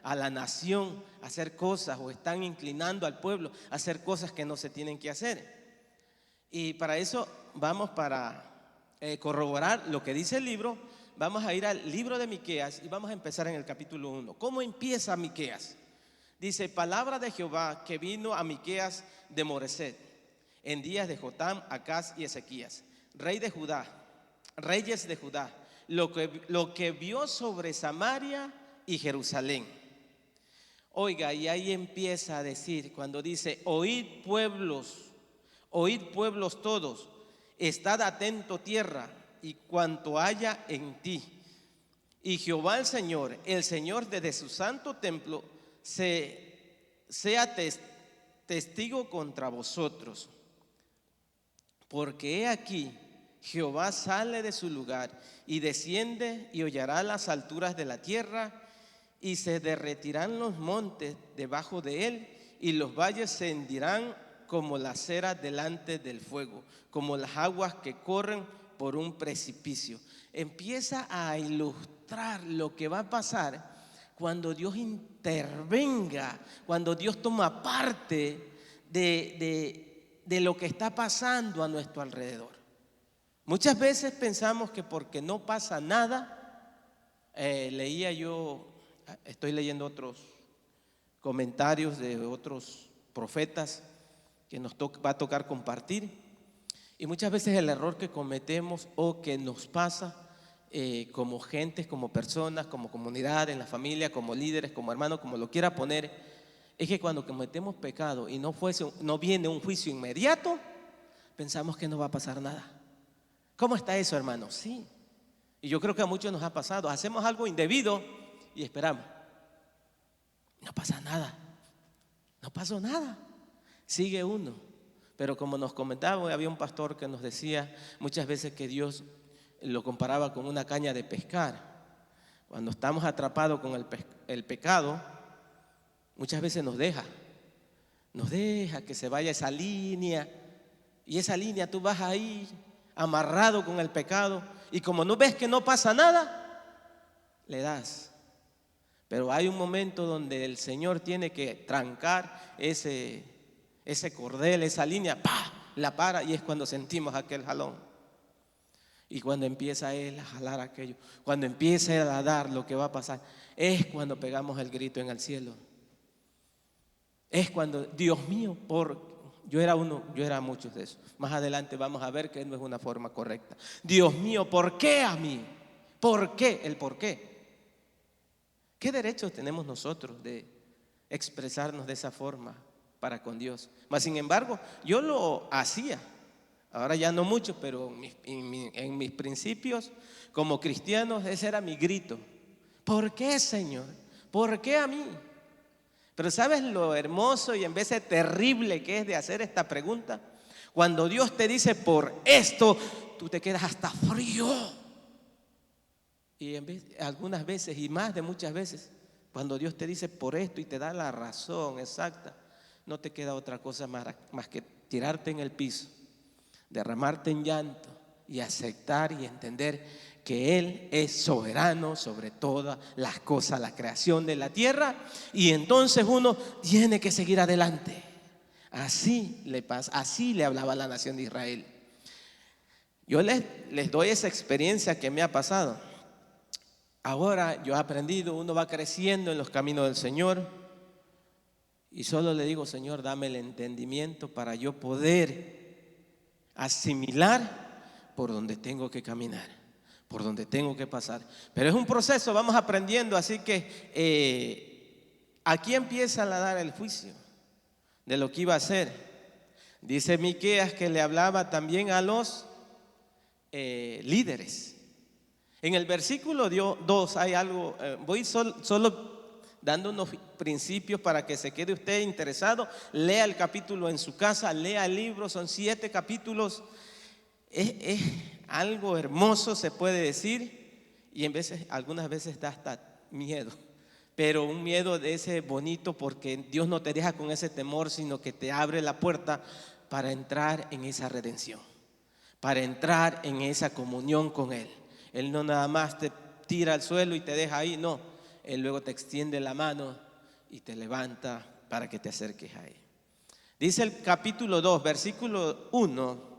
a la nación a hacer cosas, o están inclinando al pueblo a hacer cosas que no se tienen que hacer. Y para eso vamos para corroborar lo que dice el libro. Vamos a ir al libro de Miqueas y vamos a empezar en el capítulo 1. ¿Cómo empieza Miqueas? Dice: palabra de Jehová que vino a Miqueas de Moreset, en días de Jotam, Acaz y Ezequías, reyes de Judá, lo que vio sobre Samaria y Jerusalén. Oiga, y ahí empieza a decir, cuando dice: oíd pueblos todos, estad atento tierra y cuanto haya en ti. Y Jehová el Señor desde su santo templo sea testigo contra vosotros. Porque he aquí, Jehová sale de su lugar y desciende y hollará las alturas de la tierra, y se derretirán los montes debajo de él, y los valles se hendirán como la cera delante del fuego, como las aguas que corren por un precipicio. Empieza a ilustrar lo que va a pasar cuando Dios intervenga, cuando Dios toma parte de lo que está pasando a nuestro alrededor. Muchas veces pensamos que porque no pasa nada, estoy leyendo otros comentarios de otros profetas que nos va a tocar compartir, y muchas veces el error que cometemos o que nos pasa como gentes, como personas, como comunidad, en la familia, como líderes, como hermanos, como lo quiera poner, es que cuando cometemos pecado y no viene un juicio inmediato, pensamos que no va a pasar nada. ¿Cómo está eso, hermano? Sí. Y yo creo que a muchos nos ha pasado. Hacemos algo indebido y esperamos. No pasa nada. No pasó nada. Sigue uno. Pero como nos comentaba, había un pastor que nos decía muchas veces que Dios lo comparaba con una caña de pescar. Cuando estamos atrapados con el pecado, muchas veces nos deja que se vaya esa línea, y esa línea tú vas ahí amarrado con el pecado, y como no ves que no pasa nada, le das. Pero hay un momento donde el Señor tiene que trancar ese cordel, esa línea, ¡pah!, la para, y es cuando sentimos aquel jalón. Y cuando empieza Él a jalar aquello, cuando empieza Él a dar lo que va a pasar, es cuando pegamos el grito en el cielo. Es cuando, Dios mío, yo era muchos de esos. Más adelante vamos a ver que no es una forma correcta. Dios mío, ¿por qué a mí? ¿Por qué? El por qué. ¿Qué derechos tenemos nosotros de expresarnos de esa forma para con Dios? Mas sin embargo, yo lo hacía. Ahora ya no mucho, pero en mis principios como cristianos ese era mi grito. ¿Por qué, Señor? ¿Por qué a mí? Pero ¿sabes lo hermoso y en vez de terrible que es de hacer esta pregunta? Cuando Dios te dice por esto, tú te quedas hasta frío. Y algunas veces, y más de muchas veces, cuando Dios te dice por esto y te da la razón exacta, no te queda otra cosa más que tirarte en el piso, derramarte en llanto y aceptar y entender que Él es soberano sobre todas las cosas, la creación de la tierra, y entonces uno tiene que seguir adelante. Así le pasa, así le hablaba a la nación de Israel. Yo les doy esa experiencia que me ha pasado. Ahora yo he aprendido, uno va creciendo en los caminos del Señor, y solo le digo: Señor, dame el entendimiento para yo poder asimilar por donde tengo que caminar, por donde tengo que pasar. Pero es un proceso, vamos aprendiendo. Así que aquí empieza a dar el juicio de lo que iba a hacer. Dice Miqueas que le hablaba también a los líderes. En el versículo 2 hay algo, voy solo dando unos principios para que se quede usted interesado. Lea el capítulo en su casa, lea el libro, son 7 capítulos. Es algo hermoso, se puede decir, y algunas veces da hasta miedo, pero un miedo de ese bonito, porque Dios no te deja con ese temor, sino que te abre la puerta para entrar en esa redención, para entrar en esa comunión con Él. Él no nada más te tira al suelo y te deja ahí, no. Él luego te extiende la mano y te levanta para que te acerques a Él. Dice el capítulo 2, versículo 1: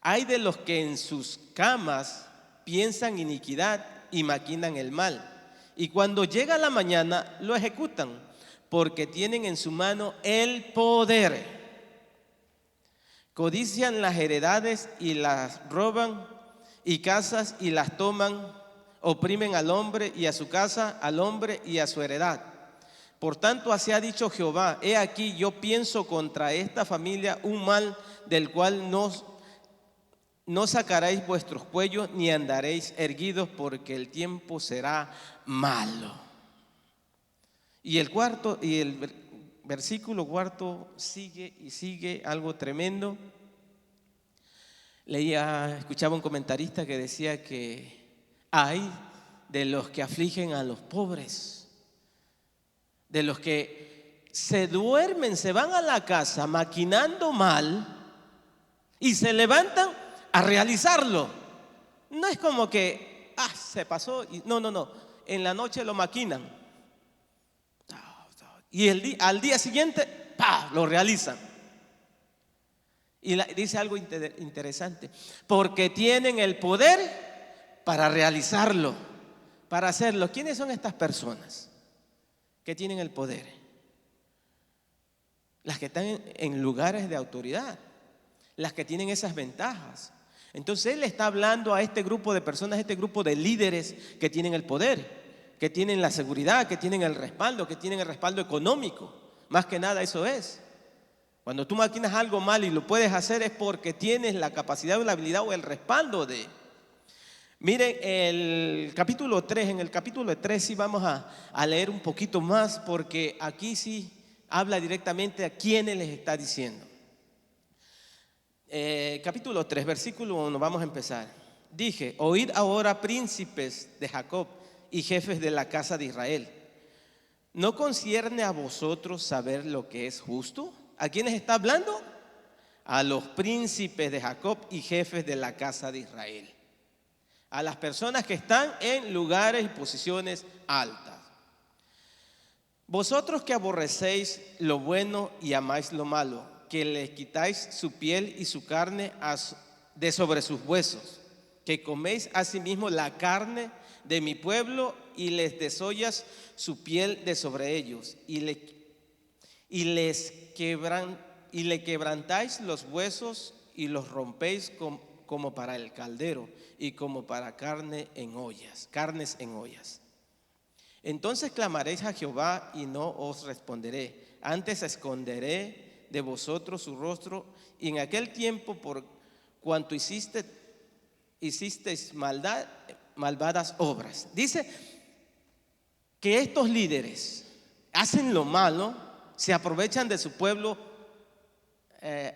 hay de los que en sus camas piensan iniquidad y maquinan el mal, y cuando llega la mañana lo ejecutan, porque tienen en su mano el poder. Codician las heredades y las roban, y casas y las toman, oprimen al hombre y a su casa, al hombre y a su heredad. Por tanto, así ha dicho Jehová: he aquí, yo pienso contra esta familia un mal del cual no sacaréis vuestros cuellos ni andaréis erguidos, porque el tiempo será malo. Y el versículo cuarto sigue y sigue algo tremendo. Escuchaba un comentarista que decía que hay de los que afligen a los pobres, de los que se duermen, se van a la casa maquinando mal y se levantan a realizarlo. No es como que se pasó y no, en la noche lo maquinan y al día siguiente lo realizan. Y dice algo interesante: porque tienen el poder para realizarlo, para hacerlo. ¿Quiénes son estas personas que tienen el poder? Las que están en lugares de autoridad, las que tienen esas ventajas. Entonces él está hablando a este grupo de personas, a este grupo de líderes que tienen el poder, que tienen la seguridad, que tienen el respaldo económico. Más que nada eso es. Cuando tú maquinas algo mal y lo puedes hacer, es porque tienes la capacidad o la habilidad o el respaldo de. Miren el capítulo 3, en el capítulo 3 sí vamos a leer un poquito más, porque aquí sí habla directamente a quienes les está diciendo. Capítulo 3, versículo 1, vamos a empezar. Dije: oíd ahora, príncipes de Jacob y jefes de la casa de Israel, ¿no concierne a vosotros saber lo que es justo? ¿A quiénes está hablando? A los príncipes de Jacob y jefes de la casa de Israel, a las personas que están en lugares y posiciones altas. Vosotros que aborrecéis lo bueno y amáis lo malo, que les quitáis su piel y su carne de sobre sus huesos, que coméis asimismo la carne de mi pueblo y les desollas su piel de sobre ellos, y le quebrantáis los huesos y los rompéis como para el caldero y como para carnes en ollas. Entonces clamaréis a Jehová y no os responderé, antes esconderé de vosotros su rostro, y en aquel tiempo, por cuanto hicisteis malvadas obras. Dice que estos líderes hacen lo malo, se aprovechan de su pueblo.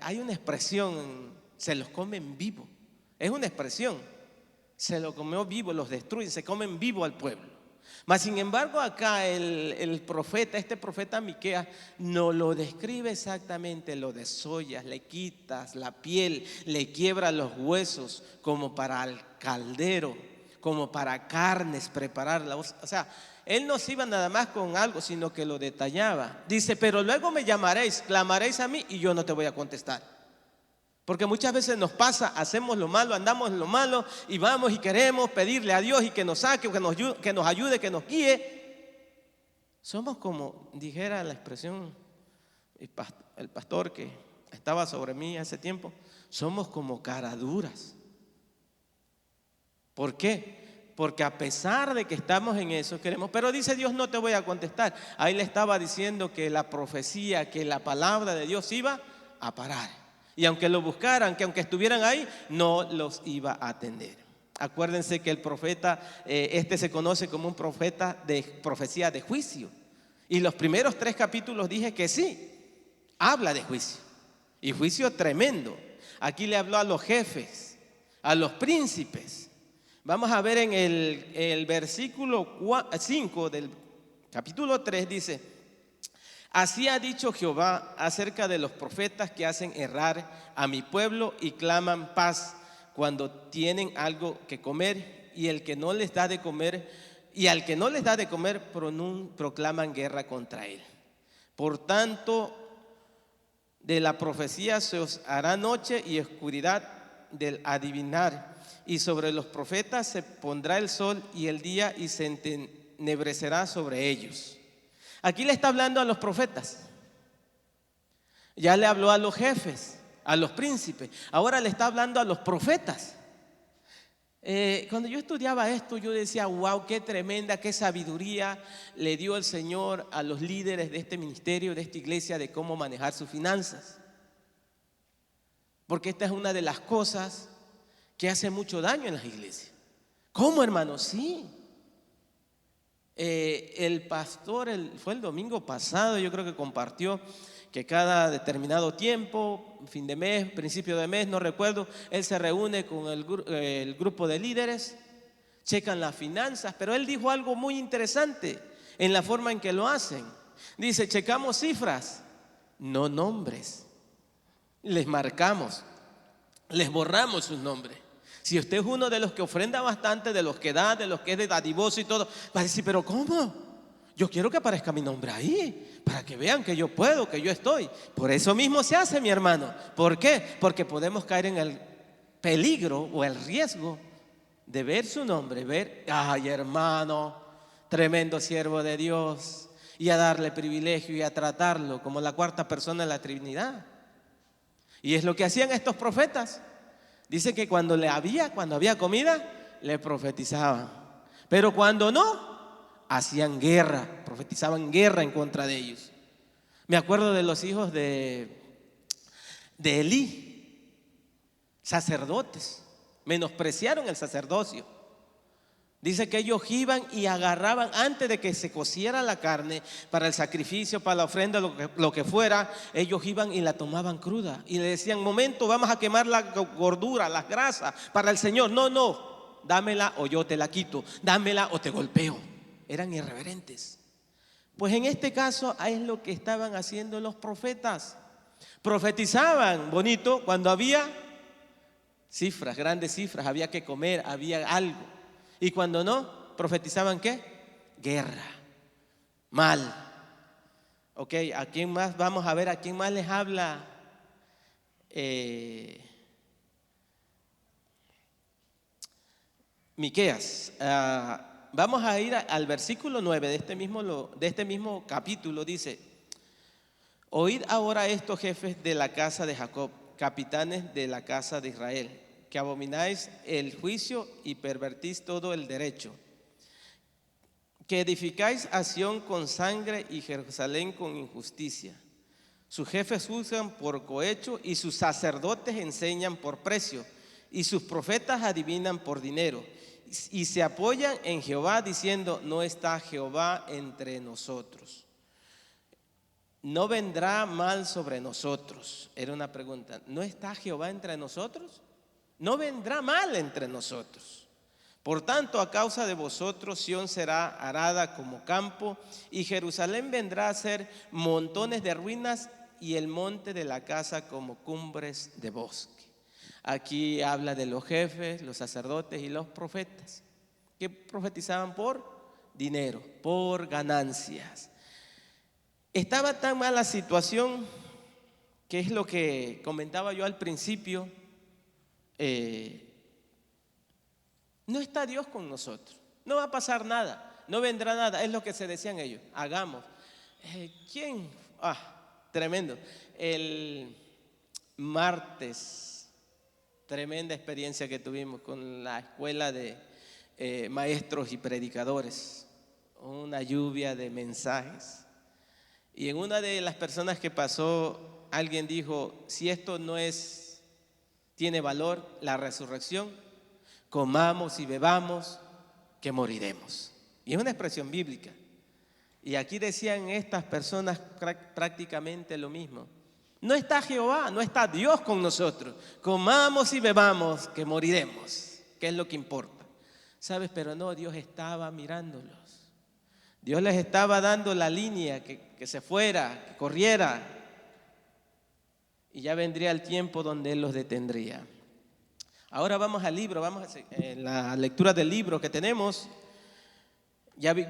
Hay una expresión: se los comen vivo. Es una expresión: se lo comió vivo, los destruyen, se comen vivo al pueblo. Mas sin embargo acá el profeta, este profeta Miqueas, no lo describe exactamente. Lo desollas, le quitas la piel, le quiebras los huesos como para el caldero, como para carnes prepararla. O sea, él no se iba nada más con algo, sino que lo detallaba. Dice: pero luego me llamaréis, clamaréis a mí y yo no te voy a contestar. Porque muchas veces nos pasa, hacemos lo malo, andamos en lo malo y vamos y queremos pedirle a Dios y que nos saque, que nos ayude, que nos guíe. Somos como, dijera la expresión el pastor que estaba sobre mí hace tiempo, somos como caraduras. ¿Por qué? Porque a pesar de que estamos en eso, queremos, pero dice Dios: no te voy a contestar. Ahí le estaba diciendo que la profecía, que la palabra de Dios iba a parar. Y aunque lo buscaran, que aunque estuvieran ahí, no los iba a atender. Acuérdense que el profeta, se conoce como un profeta de profecía de juicio. Y los primeros 3 capítulos dije que sí, habla de juicio. Y juicio tremendo. Aquí le habló a los jefes, a los príncipes. Vamos a ver en el versículo 5 del capítulo 3, dice: así ha dicho Jehová acerca de los profetas que hacen errar a mi pueblo y claman paz cuando tienen algo que comer, y el que no les da de comer y al que no les da de comer proclaman guerra contra él. Por tanto, de la profecía se os hará noche y oscuridad del adivinar, y sobre los profetas se pondrá el sol y el día y se entenebrecerá sobre ellos. Aquí le está hablando a los profetas. Ya le habló a los jefes, a los príncipes. Ahora le está hablando a los profetas. Cuando yo estudiaba esto, yo decía, wow, qué tremenda, qué sabiduría le dio el Señor a los líderes de este ministerio, de esta iglesia, de cómo manejar sus finanzas. Porque esta es una de las cosas que hace mucho daño en las iglesias. ¿Cómo, hermano? Sí. El pastor, fue el domingo pasado, yo creo que compartió que cada determinado tiempo, fin de mes, principio de mes, no recuerdo, él se reúne con el grupo de líderes, checan las finanzas, pero él dijo algo muy interesante en la forma en que lo hacen. Dice, checamos cifras, no nombres. Les marcamos, les borramos sus nombres. Si usted es uno de los que ofrenda bastante, de los que da, de los que es de dadivoso y todo, va a decir, pero ¿cómo? Yo quiero que aparezca mi nombre ahí, para que vean que yo puedo, que yo estoy. Por eso mismo se hace, mi hermano. ¿Por qué? Porque podemos caer en el peligro o el riesgo de ver su nombre, ver, ay, hermano, tremendo siervo de Dios, y a darle privilegio y a tratarlo como la cuarta persona de la Trinidad. Y es lo que hacían estos profetas. Dice que cuando había comida, le profetizaban. Pero cuando no, hacían guerra, profetizaban guerra en contra de ellos. Me acuerdo de los hijos de Elí, sacerdotes, menospreciaron el sacerdocio. Dice que ellos iban y agarraban antes de que se cociera la carne para el sacrificio, para la ofrenda, lo que fuera. Ellos iban y la tomaban cruda y le decían, momento, vamos a quemar la gordura, las grasas para el Señor. No, dámela o yo te la quito, dámela o te golpeo. Eran irreverentes. Pues en este caso es lo que estaban haciendo los profetas. Profetizaban bonito cuando había cifras, grandes cifras, había que comer, había algo. Y cuando no, profetizaban ¿qué? Guerra, mal. Ok, ¿a quién más? Vamos a ver a quién más les habla. Miqueas. Vamos a ir al versículo 9 de este mismo capítulo. Dice, oíd ahora estos jefes de la casa de Jacob, capitanes de la casa de Israel, que abomináis el juicio y pervertís todo el derecho, que edificáis a Sión con sangre y Jerusalén con injusticia. Sus jefes juzgan por cohecho y sus sacerdotes enseñan por precio y sus profetas adivinan por dinero y se apoyan en Jehová diciendo, no está Jehová entre nosotros. ¿No vendrá mal sobre nosotros? Era una pregunta. ¿No está Jehová entre nosotros? No vendrá mal entre nosotros. Por tanto, a causa de vosotros, Sión será arada como campo, y Jerusalén vendrá a ser montones de ruinas, y el monte de la casa como cumbres de bosque. Aquí habla de los jefes, los sacerdotes y los profetas, que profetizaban por dinero, por ganancias. Estaba tan mala la situación, que es lo que comentaba yo al principio. No está Dios con nosotros, no va a pasar nada, no vendrá nada, es lo que se decían ellos, hagamos. ¿Quién? Tremendo. El martes, tremenda experiencia que tuvimos con la escuela de maestros y predicadores, una lluvia de mensajes. Y en una de las personas que pasó, alguien dijo, si esto no tiene valor, la resurrección, comamos y bebamos, que moriremos. Y es una expresión bíblica. Y aquí decían estas personas prácticamente lo mismo. No está Jehová, no está Dios con nosotros. Comamos y bebamos, que moriremos. ¿Qué es lo que importa? ¿Sabes? Pero no, Dios estaba mirándolos. Dios les estaba dando la línea, que se fuera, que corriera. Y ya vendría el tiempo donde Él los detendría. Ahora vamos al libro, vamos a la lectura del libro que tenemos.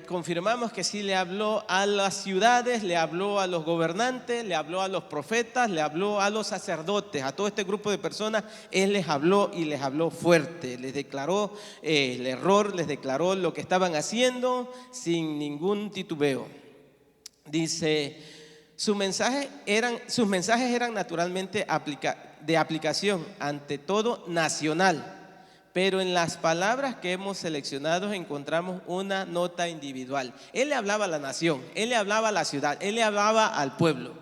confirmamos que sí le habló a las ciudades, le habló a los gobernantes, le habló a los profetas, le habló a los sacerdotes, a todo este grupo de personas. Él les habló y les habló fuerte, les declaró el error, les declaró lo que estaban haciendo sin ningún titubeo. Dice, sus mensajes eran naturalmente de aplicación, ante todo nacional. Pero en las palabras que hemos seleccionado encontramos una nota individual. Él le hablaba a la nación, él le hablaba a la ciudad, él le hablaba al pueblo.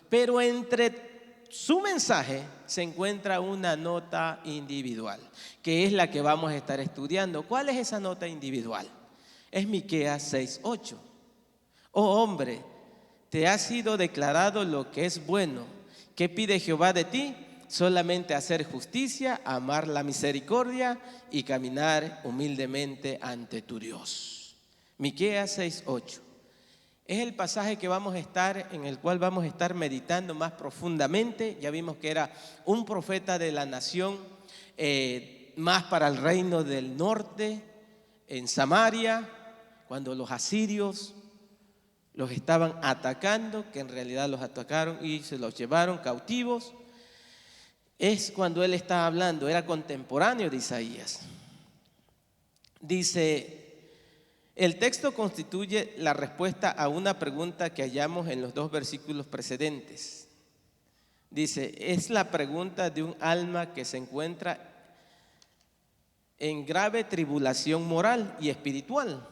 Pero entre su mensaje se encuentra una nota individual, que es la que vamos a estar estudiando. ¿Cuál es esa nota individual? Es Miqueas 6:8. Oh hombre, te ha sido declarado lo que es bueno. ¿Qué pide Jehová de ti? Solamente hacer justicia, amar la misericordia y caminar humildemente ante tu Dios. Miqueas 6:8 es el pasaje en el cual vamos a estar meditando más profundamente. Ya vimos que era un profeta de la nación, más para el reino del norte, en Samaria, cuando los asirios los estaban atacando, que en realidad los atacaron y se los llevaron cautivos. Es cuando él está hablando, era contemporáneo de Isaías. Dice, el texto constituye la respuesta a una pregunta que hallamos en los 2 versículos precedentes. Dice, es la pregunta de un alma que se encuentra en grave tribulación moral y espiritual,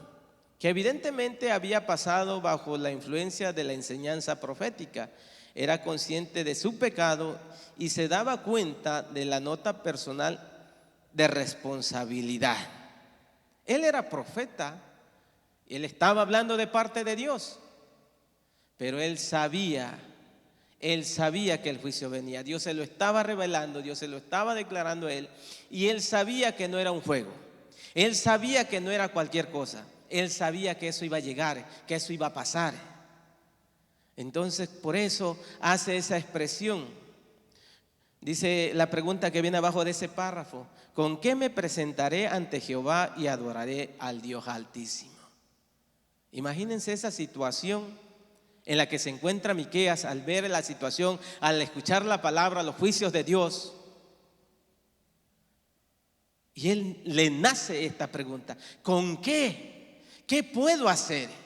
que evidentemente había pasado bajo la influencia de la enseñanza profética. Era consciente de su pecado y se daba cuenta de la nota personal de responsabilidad. Él era profeta, él estaba hablando de parte de Dios, pero él sabía que el juicio venía. Dios se lo estaba revelando, Dios se lo estaba declarando a él, y él sabía que no era un juego, él sabía que no era cualquier cosa, él sabía que eso iba a llegar, que eso iba a pasar. Entonces, por eso hace esa expresión. Dice la pregunta que viene abajo de ese párrafo: ¿con qué me presentaré ante Jehová y adoraré al Dios Altísimo? Imagínense esa situación en la que se encuentra Miqueas al ver la situación, al escuchar la palabra, los juicios de Dios. Y él le nace esta pregunta: ¿con qué? ¿Qué puedo hacer?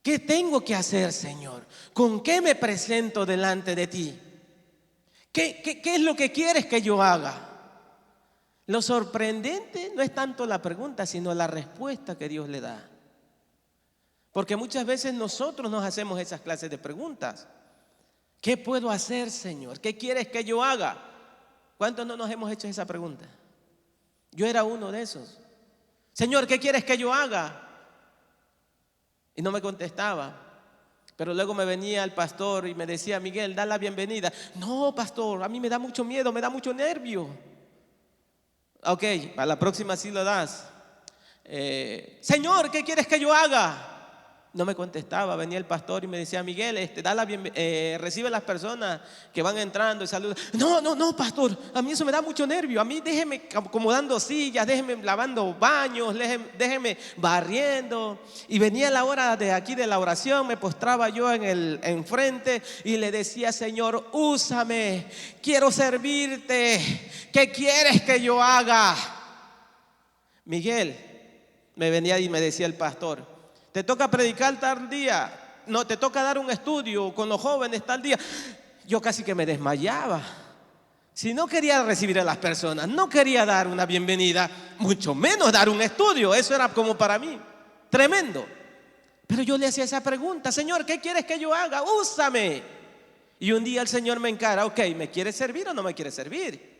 ¿Qué tengo que hacer, Señor? ¿Con qué me presento delante de ti? ¿Qué es lo que quieres que yo haga? Lo sorprendente no es tanto la pregunta, sino la respuesta que Dios le da. Porque muchas veces nosotros nos hacemos esas clases de preguntas. ¿Qué puedo hacer, Señor? ¿Qué quieres que yo haga? ¿Cuántos no nos hemos hecho esa pregunta? Yo era uno de esos. Señor, ¿qué quieres que yo haga? Y no me contestaba. Pero luego me venía el pastor y me decía: Miguel, da la bienvenida. No, pastor, a mí me da mucho miedo, me da mucho nervio. Ok, para la próxima sí lo das. Señor, ¿qué quieres que yo haga? No me contestaba. Venía el pastor y me decía: Miguel, recibe las personas que van entrando y saluda. No, pastor, a mí eso me da mucho nervio. A mí déjeme acomodando sillas, déjeme lavando baños, déjeme barriendo. Y venía la hora de aquí de la oración, me postraba yo enfrente y le decía: Señor, úsame, quiero servirte. ¿Qué quieres que yo haga? Miguel, me venía y me decía el pastor: te toca predicar tal día, no, te toca dar un estudio con los jóvenes tal día. Yo casi que me desmayaba. Si no quería recibir a las personas, no quería dar una bienvenida, mucho menos dar un estudio. Eso era como para mí tremendo. Pero yo le hacía esa pregunta: Señor, ¿qué quieres que yo haga? Úsame. Y un día el Señor me encara: ok, ¿me quieres servir o no me quieres servir?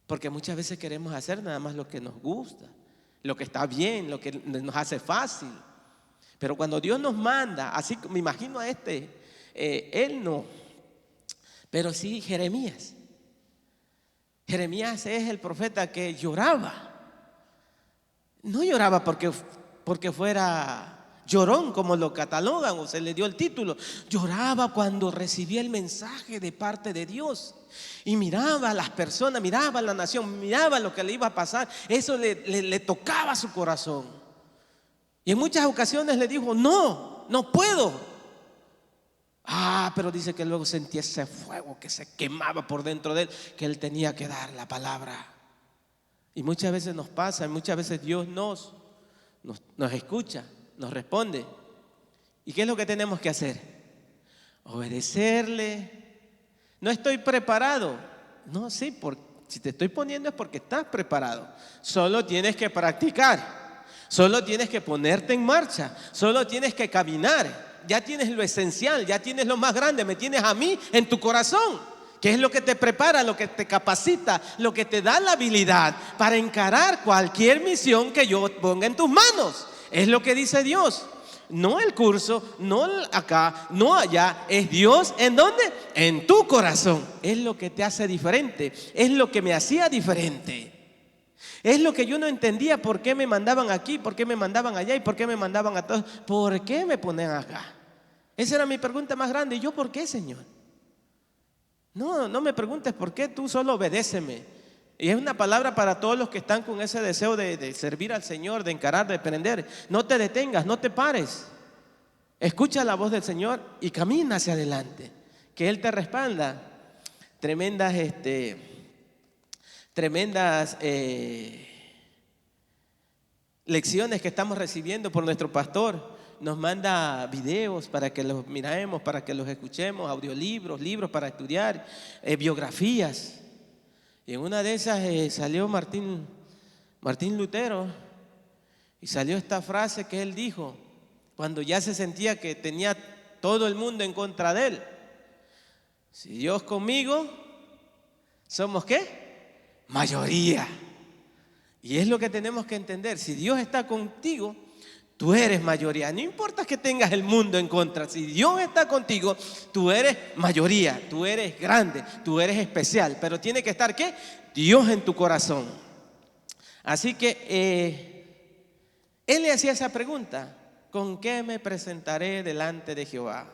Porque muchas veces queremos hacer nada más lo que nos gusta, lo que está bien, lo que nos hace fácil. Pero cuando Dios nos manda, así me imagino a él no, pero sí Jeremías. Jeremías es el profeta que lloraba. No lloraba porque fuera llorón, como lo catalogan o se le dio el título. Lloraba cuando recibía el mensaje de parte de Dios. Y miraba a las personas, miraba a la nación, miraba lo que le iba a pasar. Eso le tocaba su corazón. Y en muchas ocasiones le dijo: no, no puedo. Pero dice que luego sentía ese fuego que se quemaba por dentro de él, que él tenía que dar la palabra. Y muchas veces nos pasa, y muchas veces Dios nos escucha, nos responde. ¿Y qué es lo que tenemos que hacer? Obedecerle. No estoy preparado. No, sí, si te estoy poniendo es porque estás preparado. Solo tienes que practicar. Solo tienes que ponerte en marcha. Solo tienes que caminar. Ya tienes lo esencial, ya tienes lo más grande. Me tienes a mí en tu corazón, que es lo que te prepara, lo que te capacita, lo que te da la habilidad para encarar cualquier misión que yo ponga en tus manos. Es lo que dice Dios. No el curso, no acá, no allá. Es Dios, ¿en dónde? En tu corazón. Es lo que te hace diferente. Es lo que me hacía diferente. Es lo que yo no entendía. ¿Por qué me mandaban aquí? ¿Por qué me mandaban allá? ¿Y por qué me mandaban a todos? ¿Por qué me ponen acá? Esa era mi pregunta más grande. ¿Y yo por qué, Señor? No me preguntes por qué, tú solo obedéceme. Y es una palabra para todos los que están con ese deseo de servir al Señor, de encarar, de aprender. No te detengas, no te pares. Escucha la voz del Señor y camina hacia adelante, que Él te respalda. Tremendas lecciones que estamos recibiendo por nuestro pastor. Nos manda videos para que los miremos, para que los escuchemos, audiolibros, libros para estudiar, biografías. Y en una de esas salió Martín Lutero, y salió esta frase que él dijo cuando ya se sentía que tenía todo el mundo en contra de él: si Dios conmigo, ¿somos qué? Mayoría. Y es lo que tenemos que entender. Si Dios está contigo, tú eres mayoría. No importa que tengas el mundo en contra. Si Dios está contigo, tú eres mayoría. Tú eres grande, tú eres especial. Pero tiene que estar ¿qué? Dios en tu corazón. Así que él le hacía esa pregunta: ¿con qué me presentaré delante de Jehová?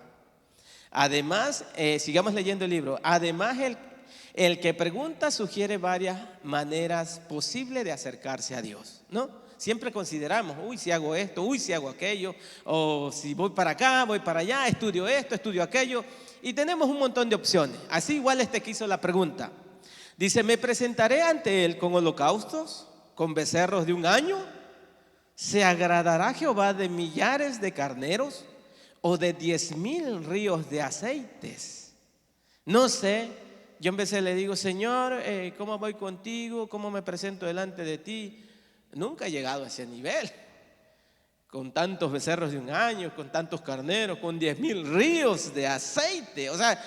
Además, sigamos leyendo el libro. Además, el que pregunta sugiere varias maneras posibles de acercarse a Dios, ¿no? Siempre consideramos: uy, si hago esto, uy, si hago aquello, o si voy para acá, voy para allá, estudio esto, estudio aquello, y tenemos un montón de opciones. Así igual que hizo la pregunta. Dice: ¿me presentaré ante Él con holocaustos, con becerros de un año? ¿Se agradará Jehová de millares de carneros o de 10,000 ríos de aceites? No sé. Yo en veces le digo: Señor, ¿cómo voy contigo? ¿Cómo me presento delante de ti? Nunca he llegado a ese nivel, con tantos becerros de un año, con tantos carneros, con 10,000 ríos de aceite. O sea,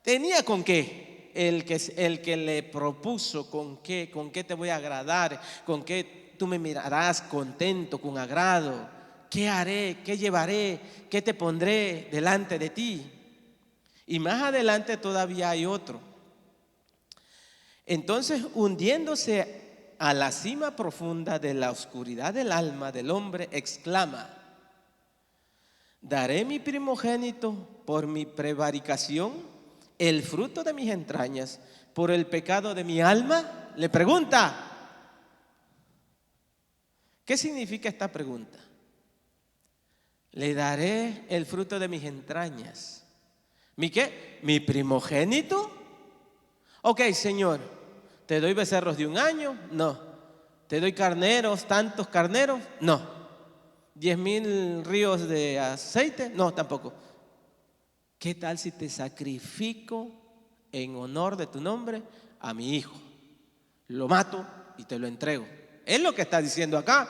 tenía con qué. El que le propuso, con qué te voy a agradar, con qué tú me mirarás contento, con agrado. ¿Qué haré? ¿Qué llevaré? ¿Qué te pondré delante de ti? Y más adelante todavía hay otro. Entonces, hundiéndose a la cima profunda de la oscuridad del alma del hombre, exclama: ¿daré mi primogénito por mi prevaricación, el fruto de mis entrañas por el pecado de mi alma? Le pregunta. ¿Qué significa esta pregunta? Le daré el fruto de mis entrañas. ¿Mi qué? ¿Mi primogénito? Ok, Señor, ¿te doy becerros de un año? No. ¿Te doy carneros, tantos carneros? No. ¿10,000 ríos de aceite? No, tampoco. ¿Qué tal si te sacrifico en honor de tu nombre a mi hijo? Lo mato y te lo entrego. Es lo que está diciendo acá.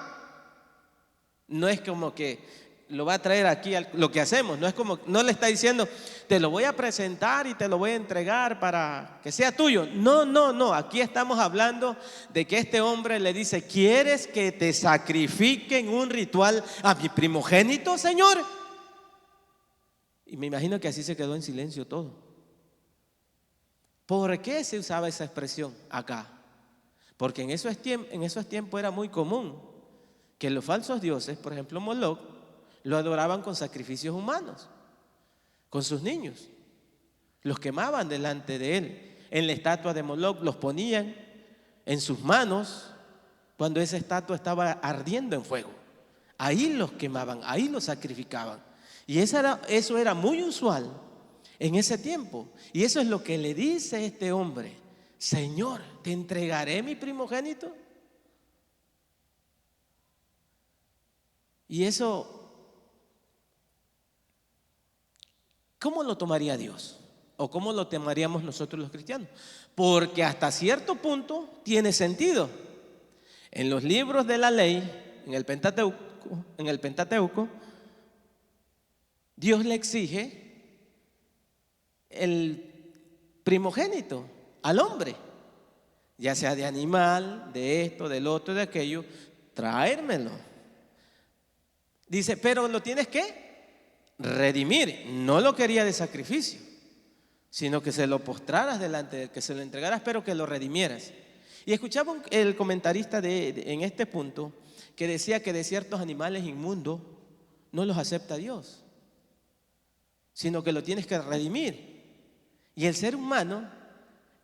No es como que lo va a traer aquí a lo que hacemos. No es como, no le está diciendo: te lo voy a presentar y te lo voy a entregar para que sea tuyo. No. Aquí estamos hablando de que este hombre le dice: ¿quieres que te sacrifique en un ritual a mi primogénito, Señor? Y me imagino que así se quedó en silencio todo. ¿Por qué se usaba esa expresión acá? Porque en esos tiempos era muy común que los falsos dioses, por ejemplo Moloch, lo adoraban con sacrificios humanos, con sus niños. Los quemaban delante de él. En la estatua de Moloc los ponían en sus manos cuando esa estatua estaba ardiendo en fuego. Ahí los quemaban, ahí los sacrificaban. Y eso era muy usual en ese tiempo. Y eso es lo que le dice este hombre: Señor, ¿te entregaré mi primogénito? Y eso, ¿cómo lo tomaría Dios? ¿O cómo lo tomaríamos nosotros los cristianos? Porque hasta cierto punto tiene sentido. En los libros de la ley, en el Pentateuco, Dios le exige el primogénito al hombre, ya sea de animal, de esto, del otro, de aquello, traérmelo. Dice, pero lo tienes que redimir. No lo quería de sacrificio, sino que se lo postraras delante de él, que se lo entregaras, pero que lo redimieras. Y escuchaba el comentarista en este punto que decía que de ciertos animales inmundos no los acepta Dios, sino que lo tienes que redimir. Y el ser humano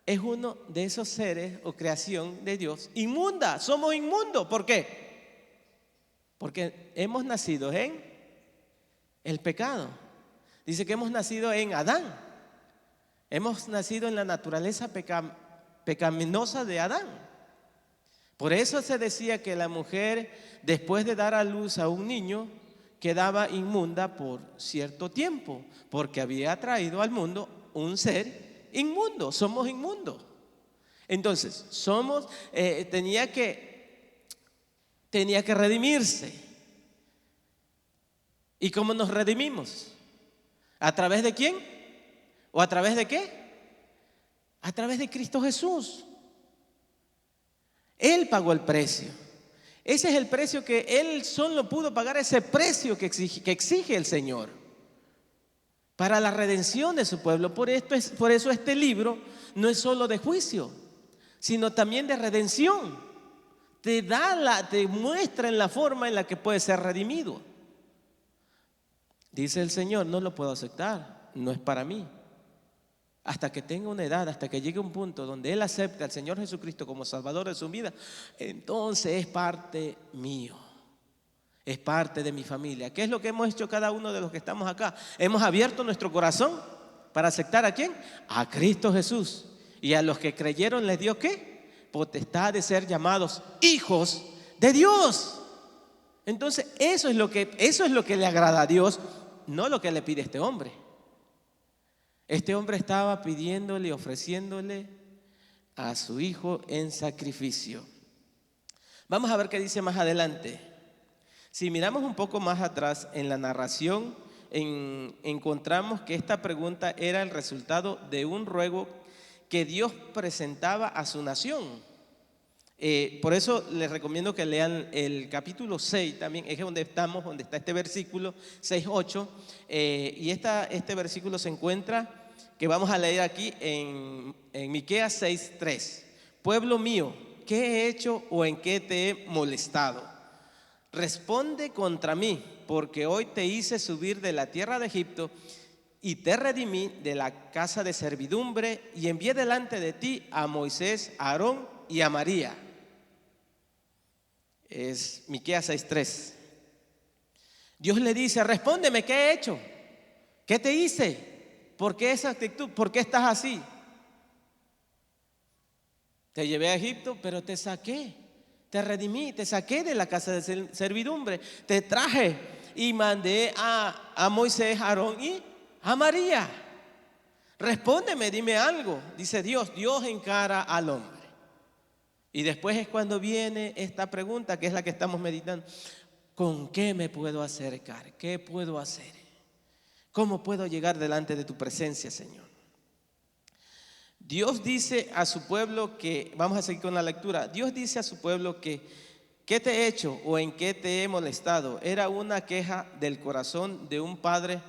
es uno de esos seres o creación de Dios inmunda. Somos inmundos. ¿Por qué? Porque hemos nacido en el pecado. Dice que hemos nacido en Adán. Hemos nacido en la naturaleza pecaminosa de Adán. Por eso se decía que la mujer, después de dar a luz a un niño, quedaba inmunda por cierto tiempo, porque había traído al mundo un ser inmundo. Somos inmundos. Entonces, tenía que redimirse. ¿Y cómo nos redimimos? ¿A través de quién? ¿O a través de qué? A través de Cristo Jesús. Él pagó el precio. Ese es el precio que Él solo pudo pagar, ese precio que exige el Señor para la redención de su pueblo. Por eso este libro no es solo de juicio, sino también de redención. Te muestra en la forma en la que puede ser redimido. Dice el Señor, no lo puedo aceptar, no es para mí. Hasta que tenga una edad, hasta que llegue un punto donde Él acepte al Señor Jesucristo como Salvador de su vida, entonces es parte mío, es parte de mi familia. ¿Qué es lo que hemos hecho cada uno de los que estamos acá? Hemos abierto nuestro corazón para aceptar ¿a quién? A Cristo Jesús. Y a los que creyeron les dio ¿qué? Potestad de ser llamados hijos de Dios. Entonces eso es lo que le agrada a Dios, no lo que le pide este hombre. Este hombre estaba pidiéndole, ofreciéndole a su hijo en sacrificio. Vamos a ver qué dice más adelante. Si miramos un poco más atrás en la narración, encontramos que esta pregunta era el resultado de un ruego que Dios presentaba a su nación. Por eso les recomiendo que lean el capítulo 6 también, es donde estamos, donde está este versículo 6:8, y este versículo se encuentra, que vamos a leer aquí en Miqueas 6:3. Pueblo mío, ¿qué he hecho o en qué te he molestado? Responde contra mí, porque hoy te hice subir de la tierra de Egipto y te redimí de la casa de servidumbre y envié delante de ti a Moisés, a Aarón y a María. Es Miqueas 6:3. Dios le dice, respóndeme, ¿qué he hecho? ¿Qué te hice? ¿Por qué esa actitud? ¿Por qué estás así? Te llevé a Egipto, pero te saqué, te redimí, te saqué de la casa de servidumbre, te traje y mandé a Moisés, a Aarón y a María. Respóndeme, dime algo. Dice Dios encara al hombre. Y después es cuando viene esta pregunta, que es la que estamos meditando. ¿Con qué me puedo acercar? ¿Qué puedo hacer? ¿Cómo puedo llegar delante de tu presencia, Señor? Dios dice a su pueblo que, vamos a seguir con la lectura, Dios dice a su pueblo que, ¿qué te he hecho o en qué te he molestado? Era una queja del corazón de un padre.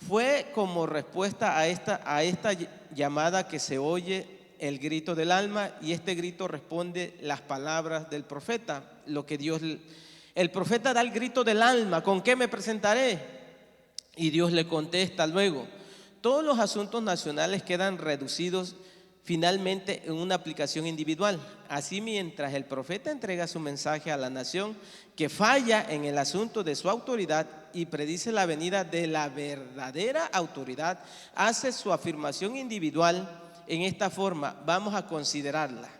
Fue como respuesta a esta llamada que se oye el grito del alma, y este grito responde las palabras del profeta, lo que Dios El profeta da el grito del alma: ¿con qué me presentaré? Y Dios le contesta luego. Todos los asuntos nacionales quedan reducidos finalmente en una aplicación individual. Así, mientras el profeta entrega su mensaje a la nación que falla en el asunto de su autoridad y predice la venida de la verdadera autoridad, hace su afirmación individual en esta forma. Vamos a considerarla.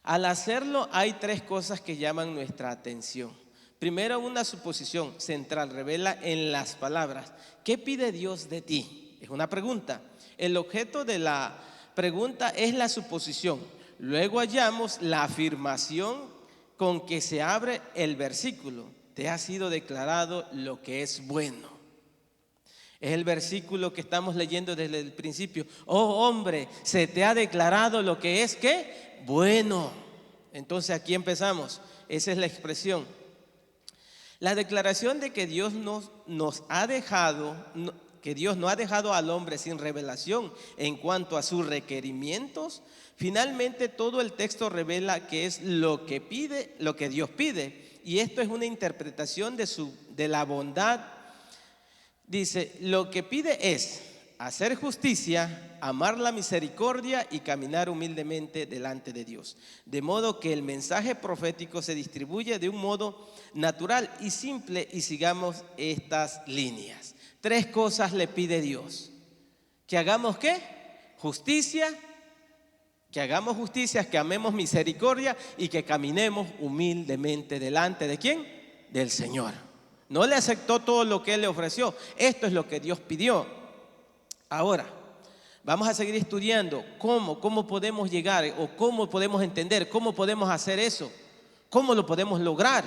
Al hacerlo, hay tres cosas que llaman nuestra atención. Primero, una suposición central revela en las palabras: ¿qué pide Dios de ti? Es una pregunta. El objeto de la pregunta es la suposición. Luego hallamos la afirmación con que se abre el versículo: te ha sido declarado lo que es bueno. Es el versículo que estamos leyendo desde el principio. Oh hombre, se te ha declarado lo que es, ¿qué? Bueno. Entonces aquí empezamos. Esa es la expresión. La declaración de que Dios nos ha dejado, que Dios no ha dejado al hombre sin revelación en cuanto a sus requerimientos. Finalmente, todo el texto revela que es lo que pide, lo que Dios pide, y esto es una interpretación de la bondad. Dice: lo que pide es hacer justicia, amar la misericordia y caminar humildemente delante de Dios. De modo que el mensaje profético se distribuye de un modo natural y simple, y sigamos estas líneas. Tres cosas le pide Dios: que hagamos ¿qué? Justicia, que hagamos justicia, que amemos misericordia y que caminemos humildemente delante ¿de quién? Del Señor. No le aceptó todo lo que Él le ofreció. Esto es lo que Dios pidió. Ahora, vamos a seguir estudiando cómo podemos llegar, o cómo podemos entender, cómo podemos hacer eso, cómo lo podemos lograr.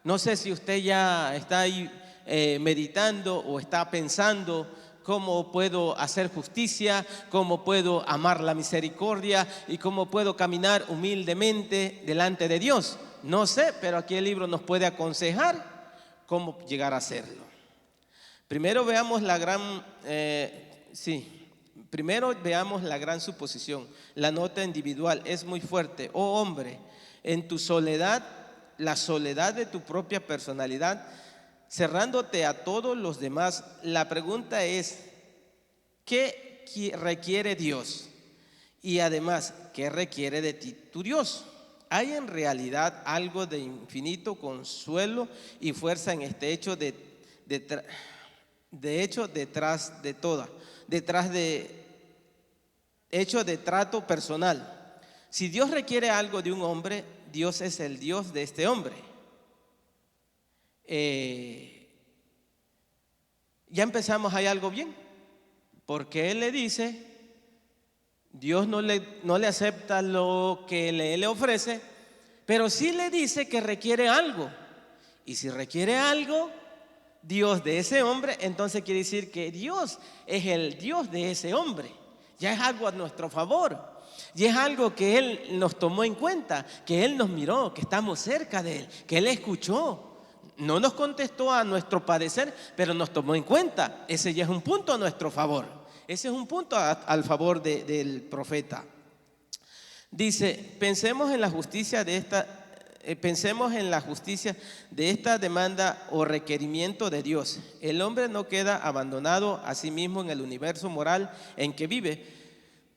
No sé si usted ya está ahí meditando o está pensando: ¿cómo puedo hacer justicia? ¿Cómo puedo amar la misericordia? ¿Y cómo puedo caminar humildemente delante de Dios? No sé, pero aquí el libro nos puede aconsejar cómo llegar a hacerlo. Primero veamos la gran suposición. La nota individual es muy fuerte. Oh hombre, en tu soledad, la soledad de tu propia personalidad, cerrándote a todos los demás, la pregunta es: ¿qué requiere Dios? Y además, ¿qué requiere de ti tu Dios? ¿Hay en realidad algo de infinito consuelo y fuerza en este hecho hecho de trato personal? Si Dios requiere algo de un hombre, Dios es el Dios de este hombre. Ya empezamos, hay algo bien, porque Él le dice, Dios no le acepta lo que Él le ofrece, pero sí le dice que requiere algo. Y si requiere algo Dios de ese hombre, entonces quiere decir que Dios es el Dios de ese hombre. Ya es algo a nuestro favor, y es algo que Él nos tomó en cuenta, que Él nos miró, que estamos cerca de Él, que Él escuchó. No nos contestó a nuestro padecer, pero nos tomó en cuenta. Ese ya es un punto a nuestro favor. Ese es un punto al favor del profeta. Dice: pensemos en la justicia de esta demanda o requerimiento de Dios. El hombre no queda abandonado a sí mismo en el universo moral en que vive.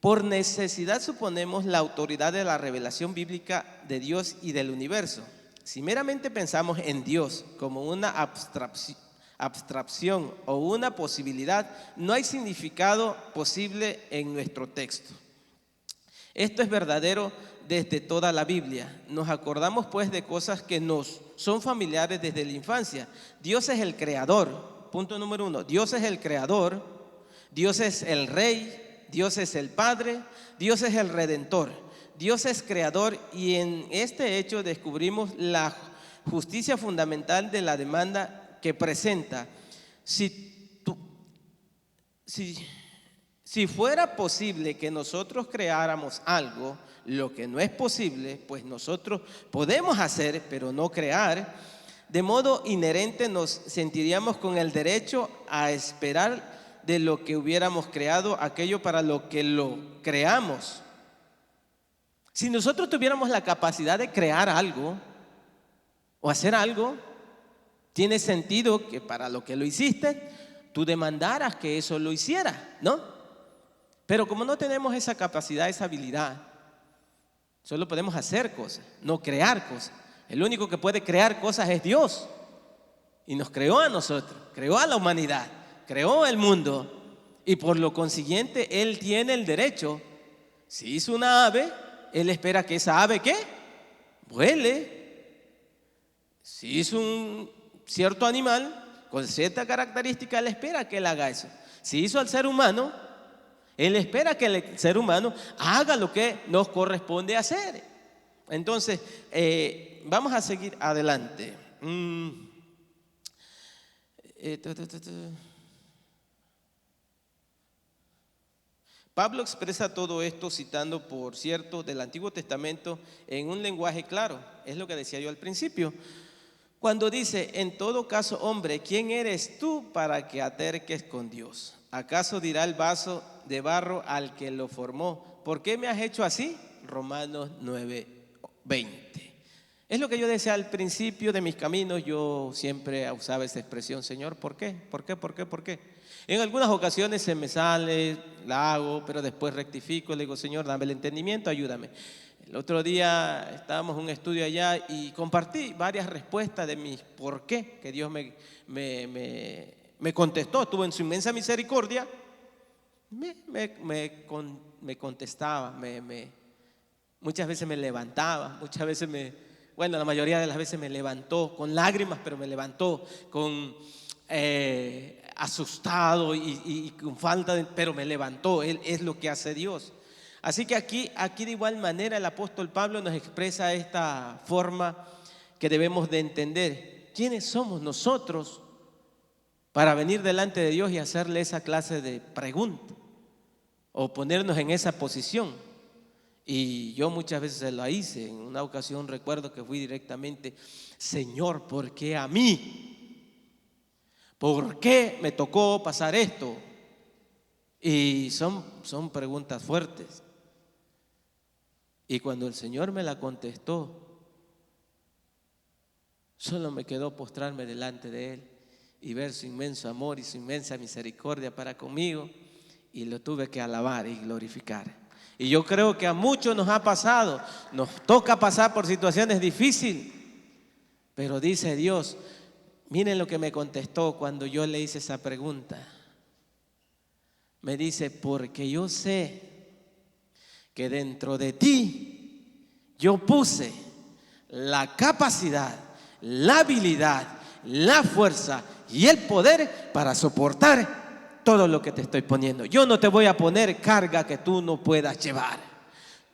Por necesidad suponemos la autoridad de la revelación bíblica de Dios y del universo. Si meramente pensamos en Dios como una abstracción o una posibilidad, no hay significado posible en nuestro texto. Esto es verdadero desde toda la Biblia. Nos acordamos pues de cosas que nos son familiares desde la infancia. Dios es el creador. Punto número 1. Dios es el creador. Dios es el rey. Dios es el padre. Dios es el redentor. Dios es creador, y en este hecho descubrimos la justicia fundamental de la demanda que presenta. Si fuera posible que nosotros creáramos algo, lo que no es posible, pues nosotros podemos hacer, pero no crear, de modo inherente nos sentiríamos con el derecho a esperar de lo que hubiéramos creado aquello para lo que lo creamos. Si nosotros tuviéramos la capacidad de crear algo, o hacer algo, tiene sentido que para lo que lo hiciste, tú demandaras que eso lo hiciera, ¿no? Pero como no tenemos esa capacidad, esa habilidad, solo podemos hacer cosas, no crear cosas. El único que puede crear cosas es Dios. Y nos creó a nosotros, creó a la humanidad, creó el mundo. Y por lo consiguiente, Él tiene el derecho. Si hizo una ave, Él espera que esa ave, ¿qué? Vuele. Si hizo un cierto animal con cierta característica, Él espera que Él haga eso. Si hizo al ser humano, Él espera que el ser humano haga lo que nos corresponde hacer. Entonces, vamos a seguir adelante. Pablo expresa todo esto citando, por cierto, del Antiguo Testamento en un lenguaje claro. Es lo que decía yo al principio. Cuando dice, en todo caso, hombre, ¿quién eres tú para que aterques con Dios? ¿Acaso dirá el vaso de barro al que lo formó, ¿por qué me has hecho así? Romanos 9:20. Es lo que yo decía al principio de mis caminos. Yo siempre usaba esa expresión, Señor, ¿por qué? ¿Por qué? ¿Por qué? ¿Por qué? En algunas ocasiones se me sale, la hago, pero después rectifico, le digo, Señor, dame el entendimiento, ayúdame. El otro día estábamos en un estudio allá y compartí varias respuestas de mis por qué, que Dios me contestó. Estuvo en su inmensa misericordia, me contestaba, muchas veces me levantaba, muchas veces la mayoría de las veces me levantó con lágrimas, pero me levantó con asustado y con pero me levantó. Él es lo que hace Dios. Así que aquí de igual manera el apóstol Pablo nos expresa esta forma que debemos de entender. ¿Quiénes somos nosotros para venir delante de Dios y hacerle esa clase de pregunta o ponernos en esa posición? Y yo muchas veces lo hice. En una ocasión recuerdo que fui directamente, Señor, ¿por qué a mí? ¿Por qué me tocó pasar esto? Y son preguntas fuertes. Y cuando el Señor me la contestó, solo me quedó postrarme delante de Él y ver su inmenso amor y su inmensa misericordia para conmigo, y lo tuve que alabar y glorificar. Y yo creo que a muchos nos ha pasado, nos toca pasar por situaciones difíciles, pero dice Dios, miren lo que me contestó cuando yo le hice esa pregunta. Me dice, porque yo sé que dentro de ti yo puse la capacidad, la habilidad, la fuerza y el poder para soportar todo lo que te estoy poniendo. Yo no te voy a poner carga que tú no puedas llevar.